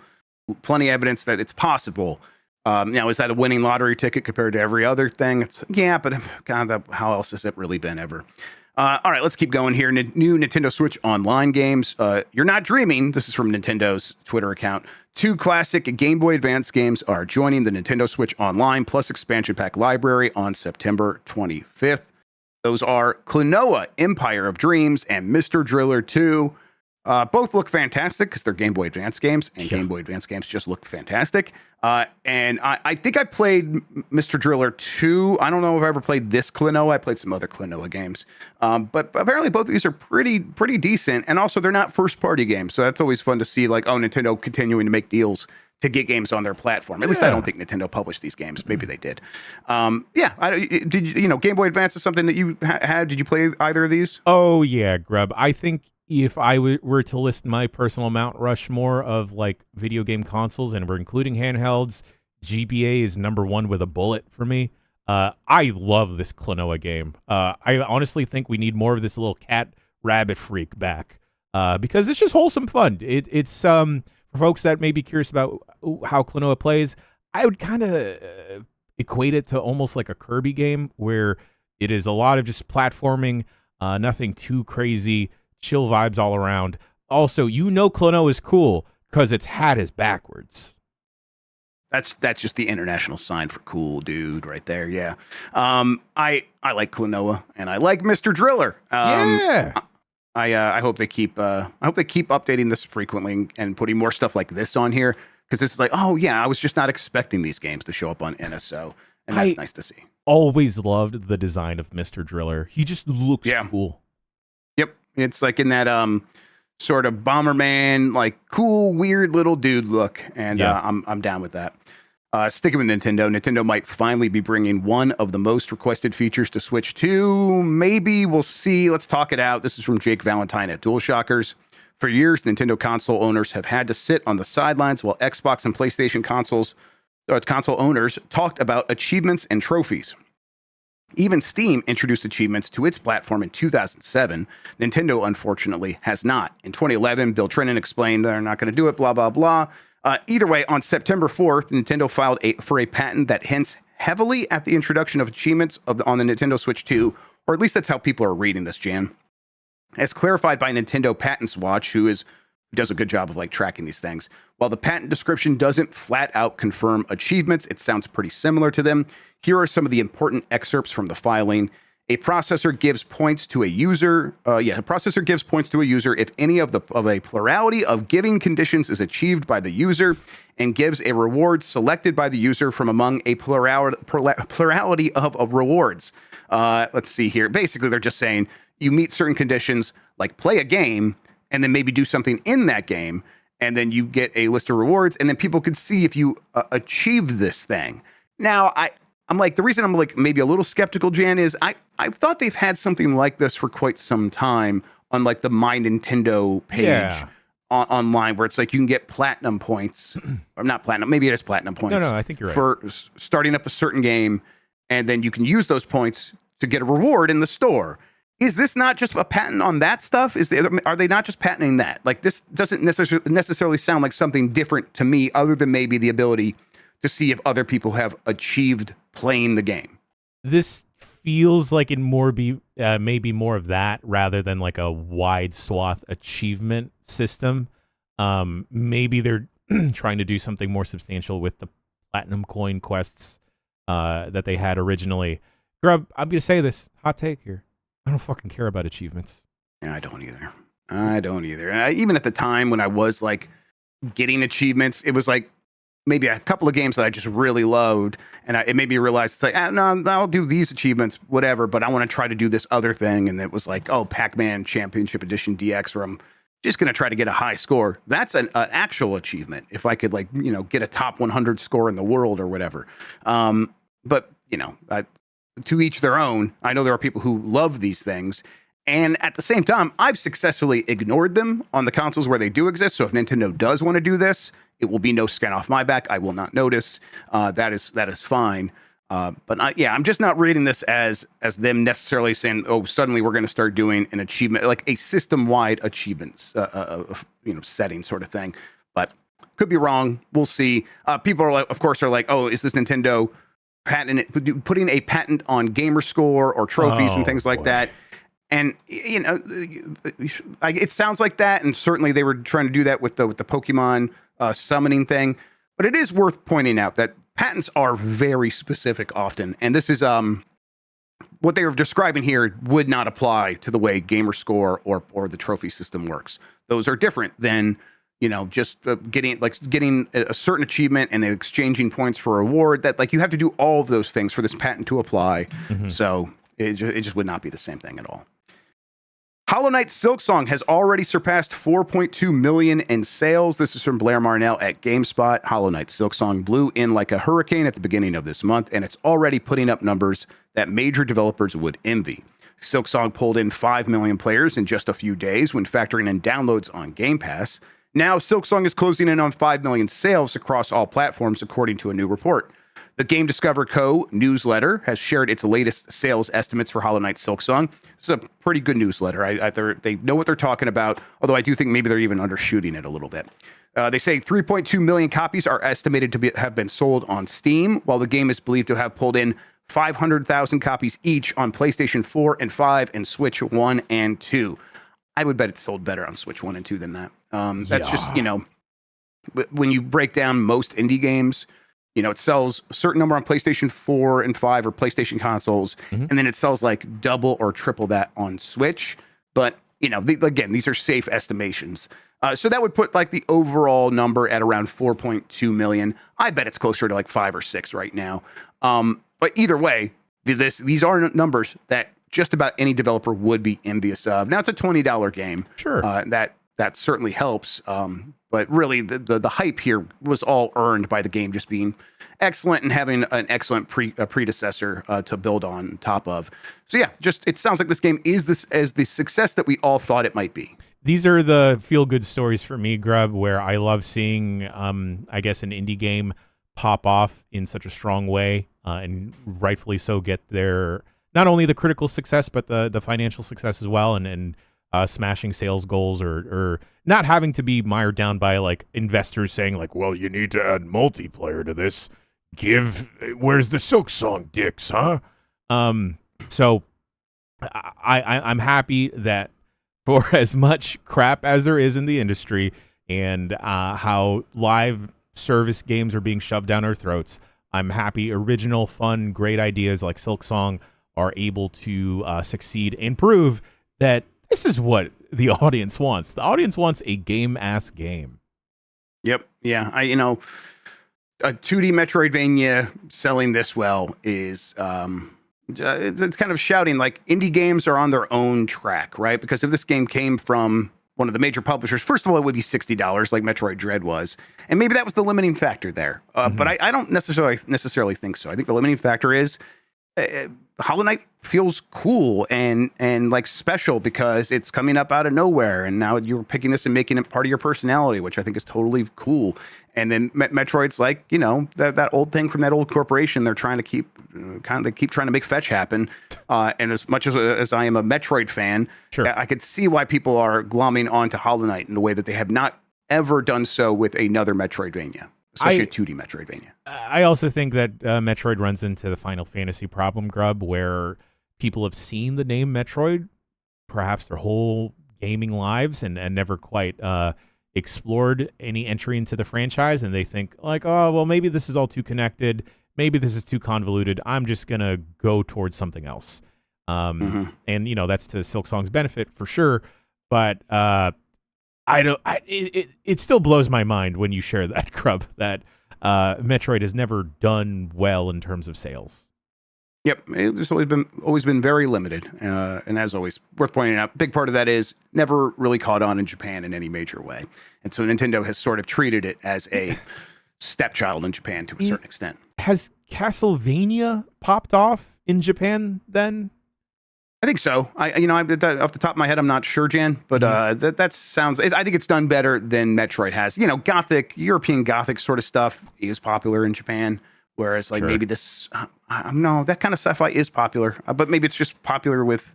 plenty of evidence that it's possible. Now, is that a winning lottery ticket compared to every other thing? But God, how else has it really been ever? All right, let's keep going here. New Nintendo Switch Online games. You're not dreaming. This is from Nintendo's Twitter account. 2 classic Game Boy Advance games are joining the Nintendo Switch Online Plus expansion pack library on September 25th. Those are Klonoa, Empire of Dreams, and Mr. Driller 2. Both look fantastic because they're Game Boy Advance games, and Game Boy Advance games just look fantastic. And I think I played Mr. Driller 2. I don't know if I ever played this Klonoa. I played some other Klonoa games. But apparently both of these are pretty decent. And also, they're not first-party games, so that's always fun to see, like, Nintendo continuing to make deals to get games on their platform. At least I don't think Nintendo published these games. Maybe they did. Game Boy Advance is something that you had. Did you play either of these? Oh, yeah, Grubb. I think if I were to list my personal Mount Rushmore of like video game consoles, and we're including handhelds, GBA is number 1 with a bullet for me. I love this Klonoa game. I honestly think we need more of this little cat rabbit freak back, because it's just wholesome fun. It's for folks that may be curious about how Klonoa plays, I would kind of equate it to almost like a Kirby game, where it is a lot of just platforming, nothing too crazy. Chill vibes all around. Also, Klonoa is cool because its hat is backwards. That's just the international sign for cool, dude, right there. Yeah. I like Klonoa, and I like Mr. Driller. I hope they keep updating this frequently and putting more stuff like this on here, because this is like, oh yeah, I was just not expecting these games to show up on NSO, and that's nice to see. Always loved the design of Mr. Driller. He just looks cool. Yep. It's like in that sort of Bomberman, like cool, weird little dude look, and I'm down with that. Sticking with Nintendo might finally be bringing one of the most requested features to Switch 2. Maybe, we'll see. Let's talk it out. This is from Jake Valentine at DualShockers. For years, Nintendo console owners have had to sit on the sidelines while Xbox and PlayStation console owners talked about achievements and trophies. Even Steam introduced achievements to its platform in 2007. Nintendo, unfortunately, has not. In 2011, Bill Trinen explained they're not going to do it, blah, blah, blah. Either way, on September 4th, Nintendo filed for a patent that hints heavily at the introduction of achievements on the Nintendo Switch 2, or at least that's how people are reading this, Jan. As clarified by Nintendo Patents Watch, who does a good job of like tracking these things. While the patent description doesn't flat out confirm achievements, it sounds pretty similar to them. Here are some of the important excerpts from the filing. A processor gives points to a user. If any of a plurality of giving conditions is achieved by the user, and gives a reward selected by the user from among a plurality of rewards. Let's see here. Basically, they're just saying you meet certain conditions, like play a game, and then maybe do something in that game, and then you get a list of rewards, and then people could see if you achieve this thing. Now, I'm like, the reason I'm like maybe a little skeptical, Jan, is I thought they've had something like this for quite some time on like the My Nintendo page online, where it's like you can get platinum points, or not platinum, maybe it is platinum points. No, I think you're right. For starting up a certain game, and then you can use those points to get a reward in the store. Is this not just a patent on that stuff? Are they not just patenting that? Like, this doesn't necessarily sound like something different to me, other than maybe the ability to see if other people have achieved playing the game. This feels like it maybe more of that rather than like a wide swath achievement system. Maybe they're trying to do something more substantial with the platinum coin quests that they had originally. Grubb, I'm going to say this, hot take here. I don't fucking care about achievements. Yeah, I don't either. And even at the time when I was like getting achievements, it was like maybe a couple of games that I just really loved, and it made me realize it's like, no, I'll do these achievements, whatever, but I want to try to do this other thing. And it was like, oh, Pac-Man Championship Edition DX, where I'm just going to try to get a high score. That's an actual achievement. If I could, like, get a top 100 score in the world or whatever. But to each their own. I know there are people who love these things. And at the same time, I've successfully ignored them on the consoles where they do exist. So if Nintendo does want to do this, it will be no skin off my back. I will not notice. That is fine. But I'm just not reading this as them necessarily saying, oh, suddenly we're going to start doing an achievement, like a system-wide achievements, setting sort of thing. But could be wrong. We'll see. People are like, of course, oh, is this Nintendo putting a patent on gamer score or trophies and things like that? And it sounds like that, and certainly they were trying to do that with the Pokemon summoning thing. But it is worth pointing out that patents are very specific often, and this is what they were describing here would not apply to the way gamer score or the trophy system works. Those are different than just getting a certain achievement and then exchanging points for a reward. That, like, you have to do all of those things for this patent to apply. Mm-hmm. So it just would not be the same thing at all. Hollow Knight Silksong has already surpassed 4.2 million in sales. This is from Blair Marnell at GameSpot. Hollow Knight Silksong blew in like a hurricane at the beginning of this month, and it's already putting up numbers that major developers would envy. Silksong pulled in 5 million players in just a few days when factoring in downloads on Game Pass. Now, Silksong is closing in on 5 million sales across all platforms, according to a new report. The Game Discover Co. newsletter has shared its latest sales estimates for Hollow Knight Silksong. It's a pretty good newsletter. They know what they're talking about, although I do think maybe they're even undershooting it a little bit. They say 3.2 million copies are estimated to have been sold on Steam, while the game is believed to have pulled in 500,000 copies each on PlayStation 4 and 5 and Switch 1 and 2. I would bet it sold better on Switch 1 and 2 than that. That's just, when you break down most indie games, it sells a certain number on PlayStation 4 and 5 or PlayStation consoles, and then it sells like double or triple that on Switch. But, again, these are safe estimations. So that would put like the overall number at around 4.2 million. I bet it's closer to like 5 or 6 right now. But either way, these are numbers that just about any developer would be envious of. Now, it's a $20 game. Sure. That certainly helps. But really, the hype here was all earned by the game just being excellent and having an excellent predecessor to build on top of. So yeah, it sounds like this game is the success that we all thought it might be. These are the feel-good stories for me, Grubb, where I love seeing, I guess, an indie game pop off in such a strong way, and rightfully so get their, not only the critical success, but the financial success as well, and smashing sales goals or not having to be mired down by like investors saying like, well, you need to add multiplayer to this. Where's the Silksong dicks, huh? So I'm happy that for as much crap as there is in the industry and how live service games are being shoved down our throats, I'm happy original, fun, great ideas like Silksong are able to succeed and prove that this is what the audience wants. The audience wants a game-ass game. Yep. Yeah. A 2D Metroidvania selling this well is it's kind of shouting like indie games are on their own track, right? Because if this game came from one of the major publishers, first of all, it would be $60 like Metroid Dread was. And maybe that was the limiting factor there. But I don't necessarily think so. I think the limiting factor is Hollow Knight feels cool and like special because it's coming up out of nowhere, and now you're picking this and making it part of your personality, which I think is totally cool. And then Metroid's like, you know, that old thing from that old corporation. They're trying to keep trying to make fetch happen. And as much as I am a Metroid fan, sure, I could see why people are glomming onto Hollow Knight in a way that they have not ever done so with another Metroidvania, especially a 2D Metroidvania. I also think that Metroid runs into the Final Fantasy problem, Grubb, where people have seen the name Metroid perhaps their whole gaming lives and never quite explored any entry into the franchise, and they think like, oh, well, maybe this is all too connected, maybe this is too convoluted, I'm just gonna go towards something else. And you know, that's to Silksong's benefit for sure, but it still blows my mind when you share that, Grubb, that Metroid has never done well in terms of sales. Yep, it's always been very limited, and as always, worth pointing out, big part of that is never really caught on in Japan in any major way, and so Nintendo has sort of treated it as a stepchild in Japan to a certain extent. Has Castlevania popped off in Japan then? I think so. Off the top of my head, I'm not sure, Jan, but that sounds. I think it's done better than Metroid has. You know, European Gothic sort of stuff is popular in Japan. Whereas, like, maybe this, no, that kind of sci-fi is popular, but maybe it's just popular with,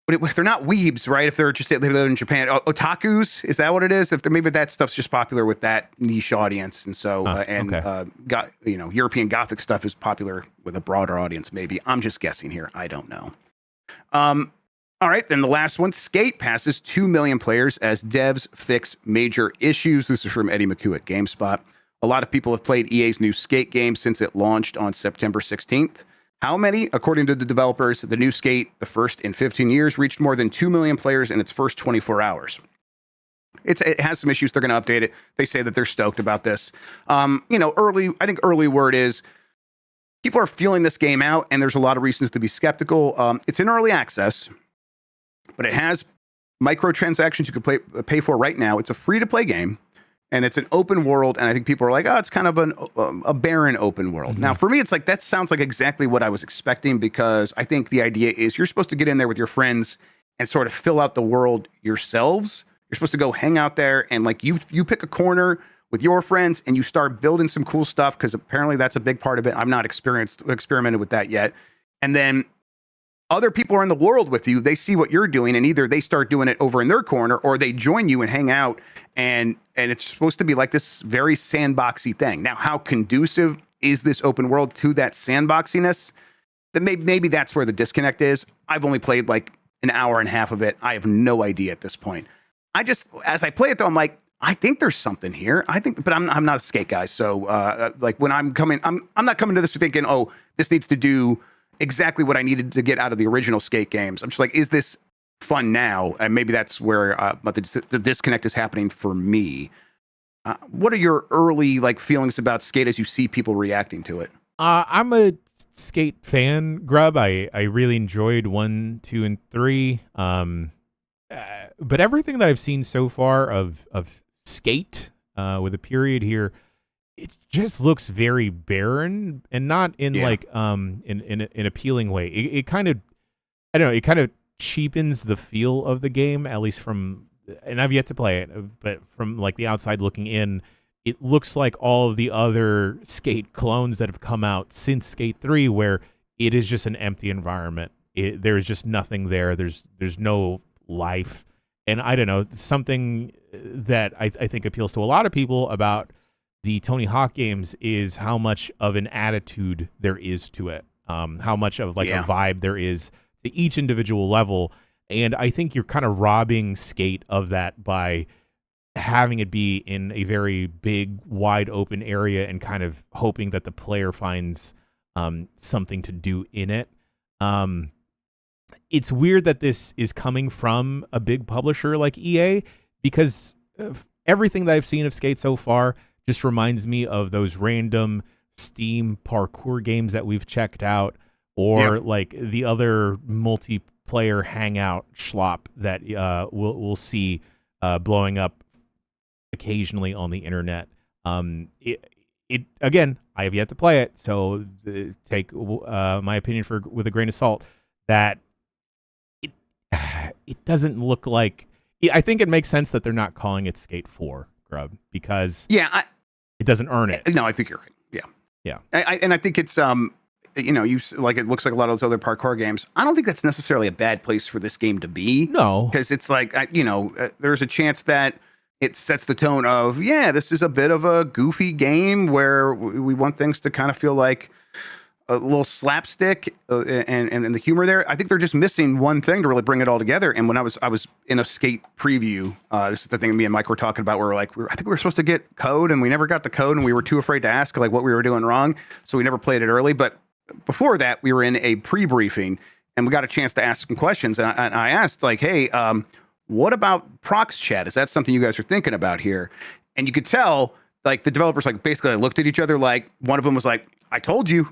but if they're not weebs, right? If they're just, they live in Japan, otakus, is that what it is? Maybe that stuff's just popular with that niche audience. And so, European Gothic stuff is popular with a broader audience, maybe. I'm just guessing here. I don't know. All right, then the last one, Skate passes 2 million players as devs fix major issues. This is from Eddie McHugh at GameSpot. A lot of people have played EA's new Skate game since it launched on September 16th. How many? According to the developers, the new Skate, the first in 15 years, reached more than 2 million players in its first 24 hours. It has some issues. They're going to update it. They say that they're stoked about this. I think early word is people are feeling this game out, and there's a lot of reasons to be skeptical. It's in early access, but it has microtransactions you could pay for right now. It's a free-to-play game. And it's an open world, and I think people are like, oh, it's kind of a barren open world. Now, for me, it's like, that sounds like exactly what I was expecting, because I think the idea is you're supposed to get in there with your friends and sort of fill out the world yourselves. You're supposed to go hang out there, and like you pick a corner with your friends, and you start building some cool stuff, because apparently that's a big part of it. I'm not experimented with that yet. And then other people are in the world with you. They see what you're doing, and either they start doing it over in their corner, or they join you and hang out. And it's supposed to be like this very sandboxy thing. Now, how conducive is this open world to that sandboxiness? Then maybe that's where the disconnect is. I've only played like an hour and a half of it. I have no idea at this point. As I play it though, I'm like, I think there's something here. But I'm not a Skate guy. So like when I'm not coming to this thinking, oh, this needs to do exactly what I needed to get out of the original Skate games. I'm just like, is this fun now? And maybe that's where the disconnect is happening for me. What are your early like feelings about Skate as you see people reacting to it? I'm a Skate fan, Grubb. I really enjoyed 1, 2, and 3. But everything that I've seen so far of Skate, with a period here, it just looks very barren, and not in like in an appealing way. It kind of, I don't know, it kind of cheapens the feel of the game, at least from, and I've yet to play it, but from like the outside looking in, it looks like all of the other Skate clones that have come out since Skate 3, where it is just an empty environment. There's just nothing there. There's no life. And I don't know, something that I think appeals to a lot of people about the Tony Hawk games is how much of an attitude there is to it, how much of like a vibe there is to each individual level. And I think you're kind of robbing Skate of that by having it be in a very big, wide open area and kind of hoping that the player finds something to do in it. It's weird that this is coming from a big publisher like EA, because everything that I've seen of Skate so far just reminds me of those random Steam parkour games that we've checked out, or like the other multiplayer hangout schlop that we'll see blowing up occasionally on the internet. it again, I have yet to play it, so take my opinion with a grain of salt. That it doesn't look like. I think it makes sense that they're not calling it Skate 4, Grubb, because it doesn't earn it. No, I think you're right. Yeah. And I think it's it looks like a lot of those other parkour games. I don't think that's necessarily a bad place for this game to be. No, because it's like there's a chance that it sets the tone of this is a bit of a goofy game where we want things to kind of feel like a little slapstick and the humor there. I think they're just missing one thing to really bring it all together. And when I was in a Skate preview, this is the thing me and Mike were talking about. Where I think we were supposed to get code, and we never got the code, and we were too afraid to ask like what we were doing wrong, so we never played it early. But before that, we were in a pre-briefing, and we got a chance to ask some questions. And I asked like, hey, what about prox chat? Is that something you guys are thinking about here? And you could tell like the developers like basically looked at each other. Like one of them was like, I told you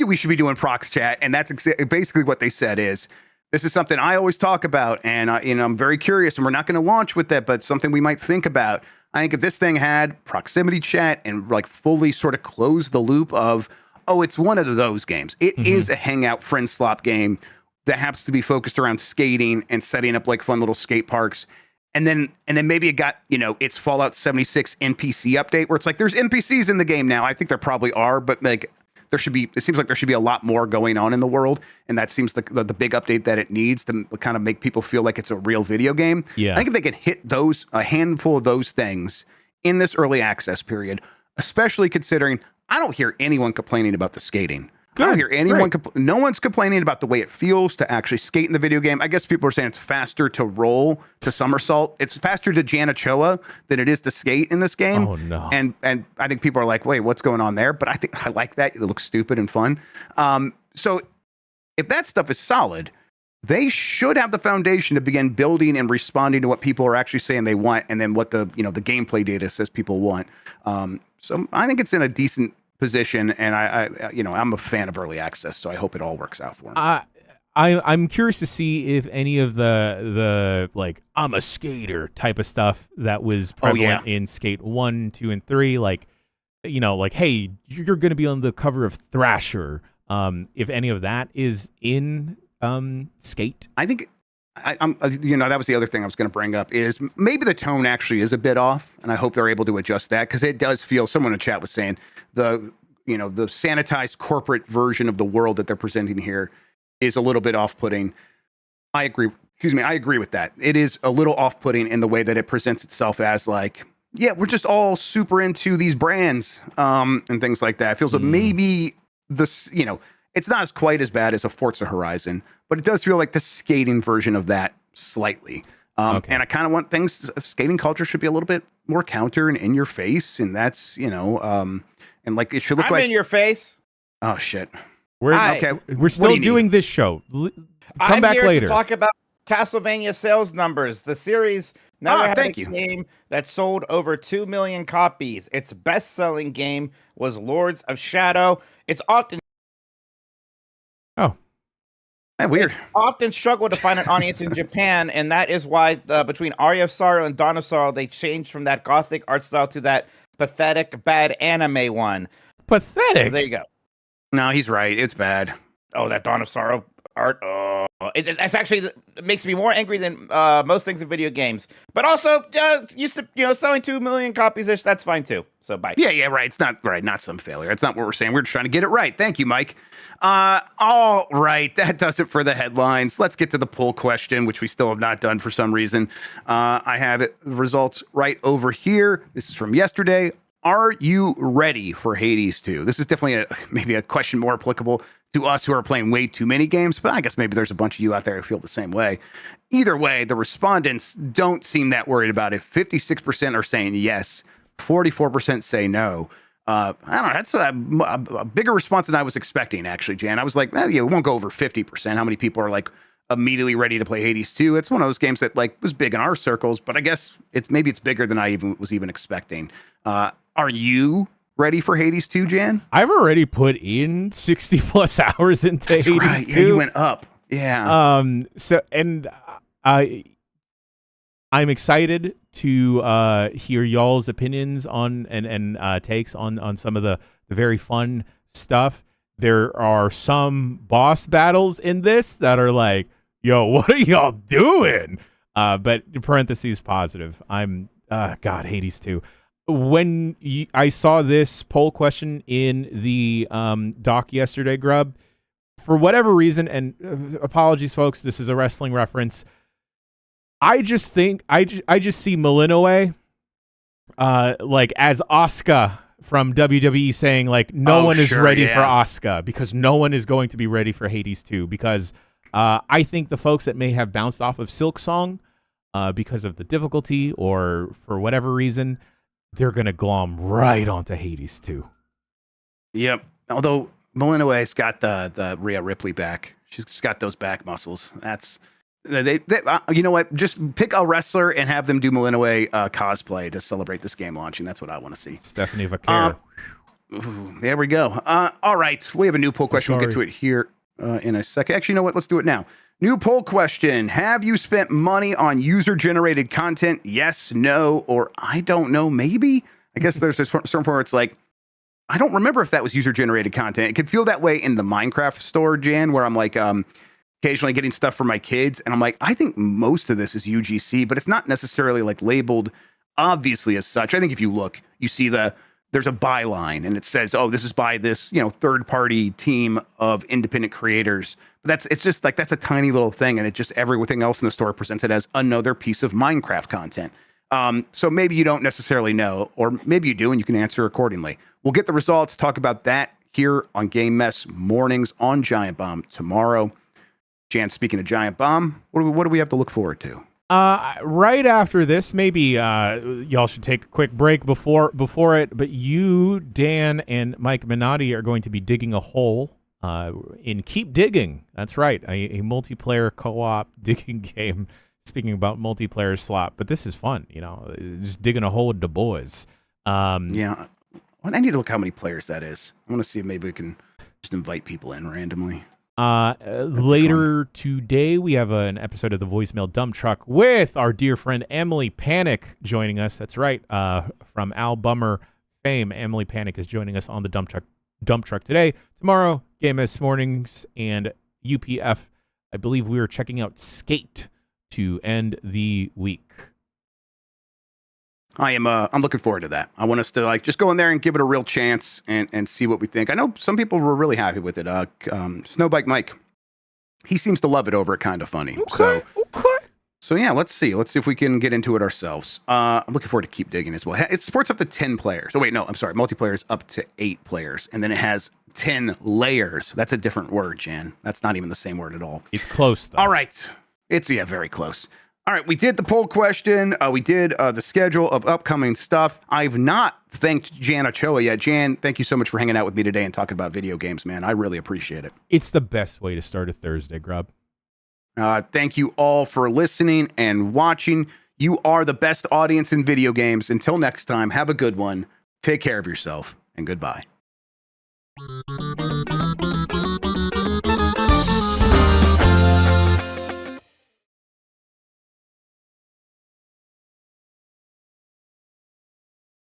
we should be doing prox chat. And that's basically what they said is, this is something I always talk about. And I'm very curious, and we're not going to launch with that, but something we might think about. I think if this thing had proximity chat and like fully sort of close the loop of, it's one of those games. It is a hangout friend slop game that happens to be focused around skating and setting up like fun little skate parks. And then maybe it got, it's Fallout 76 NPC update where it's like, there's NPCs in the game now. I think there probably are, but like, it seems like there should be a lot more going on in the world. And that seems the big update that it needs to kind of make people feel like it's a real video game. Yeah. I think if they could hit a handful of those things in this early access period, especially considering I don't hear anyone complaining about the skating. Good. I don't hear anyone. No one's complaining about the way it feels to actually skate in the video game. I guess people are saying it's faster to roll to somersault. It's faster to Jan Ochoa than it is to skate in this game. Oh no! And I think people are like, wait, what's going on there? But I think I like that. It looks stupid and fun. So if that stuff is solid, they should have the foundation to begin building and responding to what people are actually saying they want, and then what the gameplay data says people want. So I think it's in a decent position, and I'm a fan of early access, so I hope it all works out for them. I'm curious to see if any of the like I'm a skater type of stuff that was prevalent in Skate 1, 2, and 3, like hey, you're going to be on the cover of Thrasher. If any of that is in Skate, I think I'm that was the other thing I was going to bring up is maybe the tone actually is a bit off, and I hope they're able to adjust that, because it does feel, someone in the chat was saying the sanitized corporate version of the world that they're presenting here is a little bit off-putting. I agree with that. It is a little off-putting in the way that it presents itself as like, we're just all super into these brands and things like that. It feels like maybe this, it's not as quite as bad as a Forza Horizon, but it does feel like the skating version of that slightly. And I kind of want skating culture should be a little bit more counter and in your face. And that's, and like it should look like in your face. Oh shit. We're still doing this show. Come back later to talk about Castlevania sales numbers. The series never had a game that sold over 2 million copies. Its best-selling game was Lords of Shadow. It's often weird. Often struggle to find an audience in Japan, and that is why between Aria of Sorrow and Dawn of Sorrow, they changed from that gothic art style to that pathetic, bad anime one. Pathetic? So there you go. No, he's right. It's bad. Oh, that Dawn of Sorrow art. Oh, it's actually, it makes me more angry than most things in video games. But also, used to, selling 2 million copies ish. That's fine too. So bye. Yeah, right. It's not right. Not some failure. That's not what we're saying. We're just trying to get it right. Thank you, Mike. All right. That does it for the headlines. Let's get to the poll question, which we still have not done for some reason. I have the results right over here. This is from yesterday. Are you ready for Hades 2? This is definitely maybe a question more applicable to us who are playing way too many games, but I guess maybe there's a bunch of you out there who feel the same way. Either way, the respondents don't seem that worried about it. 56% are saying yes. 44% say no. I don't know. That's a bigger response than I was expecting, actually, Jan. I was like, it won't go over 50%. How many people are like immediately ready to play Hades 2? It's one of those games that like was big in our circles, but I guess it's bigger than I was even expecting. Are you ready for Hades 2, Jan? I've already put in 60 plus hours into Hades 2. Yeah, you went up. Yeah. I'm excited to hear y'all's opinions on and takes on some of the very fun stuff. There are some boss battles in this that are like, yo, what are y'all doing? But in parentheses, positive. I'm God, Hades 2. When I saw this poll question in the doc yesterday, Grubb, for whatever reason, and apologies, folks, this is a wrestling reference. I just think I just see Milinoe like as Asuka from WWE saying like no one is ready for Asuka because no one is going to be ready for Hades 2 because I think the folks that may have bounced off of Silksong because of the difficulty or for whatever reason, they're going to glom right onto Hades 2. Yep. Although Milinoe's got the Rhea Ripley back. She's got those back muscles. That's they you know what? Just pick a wrestler and have them do Milinoe cosplay to celebrate this game launching. That's what I want to see. Stephanie Vaquer. There we go. All right. We have a new poll question. We'll get to it here in a second. Actually, you know what? Let's do it now. New poll question. Have you spent money on user-generated content? Yes, no, or I don't know, maybe? I guess there's a certain point where it's like, I don't remember if that was user-generated content. It could feel that way in the Minecraft store, Jan, where I'm like occasionally getting stuff for my kids, and I'm like, I think most of this is UGC, but it's not necessarily like labeled obviously as such. I think if you look, you see there's a byline, and it says, oh, this is by this, third-party team of independent creators. It's just like that's a tiny little thing, and it just everything else in the store presents it as another piece of Minecraft content. So maybe you don't necessarily know, or maybe you do, and you can answer accordingly. We'll get the results, talk about that here on Game Mess mornings on Giant Bomb tomorrow. Jan, speaking of Giant Bomb, what do we have to look forward to? Right after this, maybe y'all should take a quick break before it. But you, Dan, and Mike Minotti are going to be digging a hole in Keep Digging. That's right, a multiplayer co-op digging game. Speaking about multiplayer slot, but this is fun. Just digging a hole with the boys. Yeah, I need to look how many players that is. I want to see if maybe we can just invite people in randomly. Later today, we have an episode of the Voicemail Dump Truck with our dear friend Emily Panic joining us. That's right. From Al Bummer fame, Emily Panic is joining us on the Dump Truck today. Tomorrow, Game S Mornings and UPF. I believe we are checking out Skate to end the week. I'm looking forward to that. I want us to just go in there and give it a real chance and see what we think. I know some people were really happy with it. Snowbike Mike, he seems to love it over at Kinda Funny. Okay. So yeah, let's see if we can get into it ourselves. I'm looking forward to Keep Digging as well. It supports up to 10 players. Oh wait, no, I'm sorry. Multiplayer is up to 8 players, and then it has 10 layers. That's a different word, Jan. That's not even the same word at all. It's close though. All right. It's very close. All right, we did the poll question. We did the schedule of upcoming stuff. I've not thanked Jan Ochoa yet. Jan, thank you so much for hanging out with me today and talking about video games, man. I really appreciate it. It's the best way to start a Thursday, Grubb. Thank you all for listening and watching. You are the best audience in video games. Until next time, have a good one. Take care of yourself, and goodbye.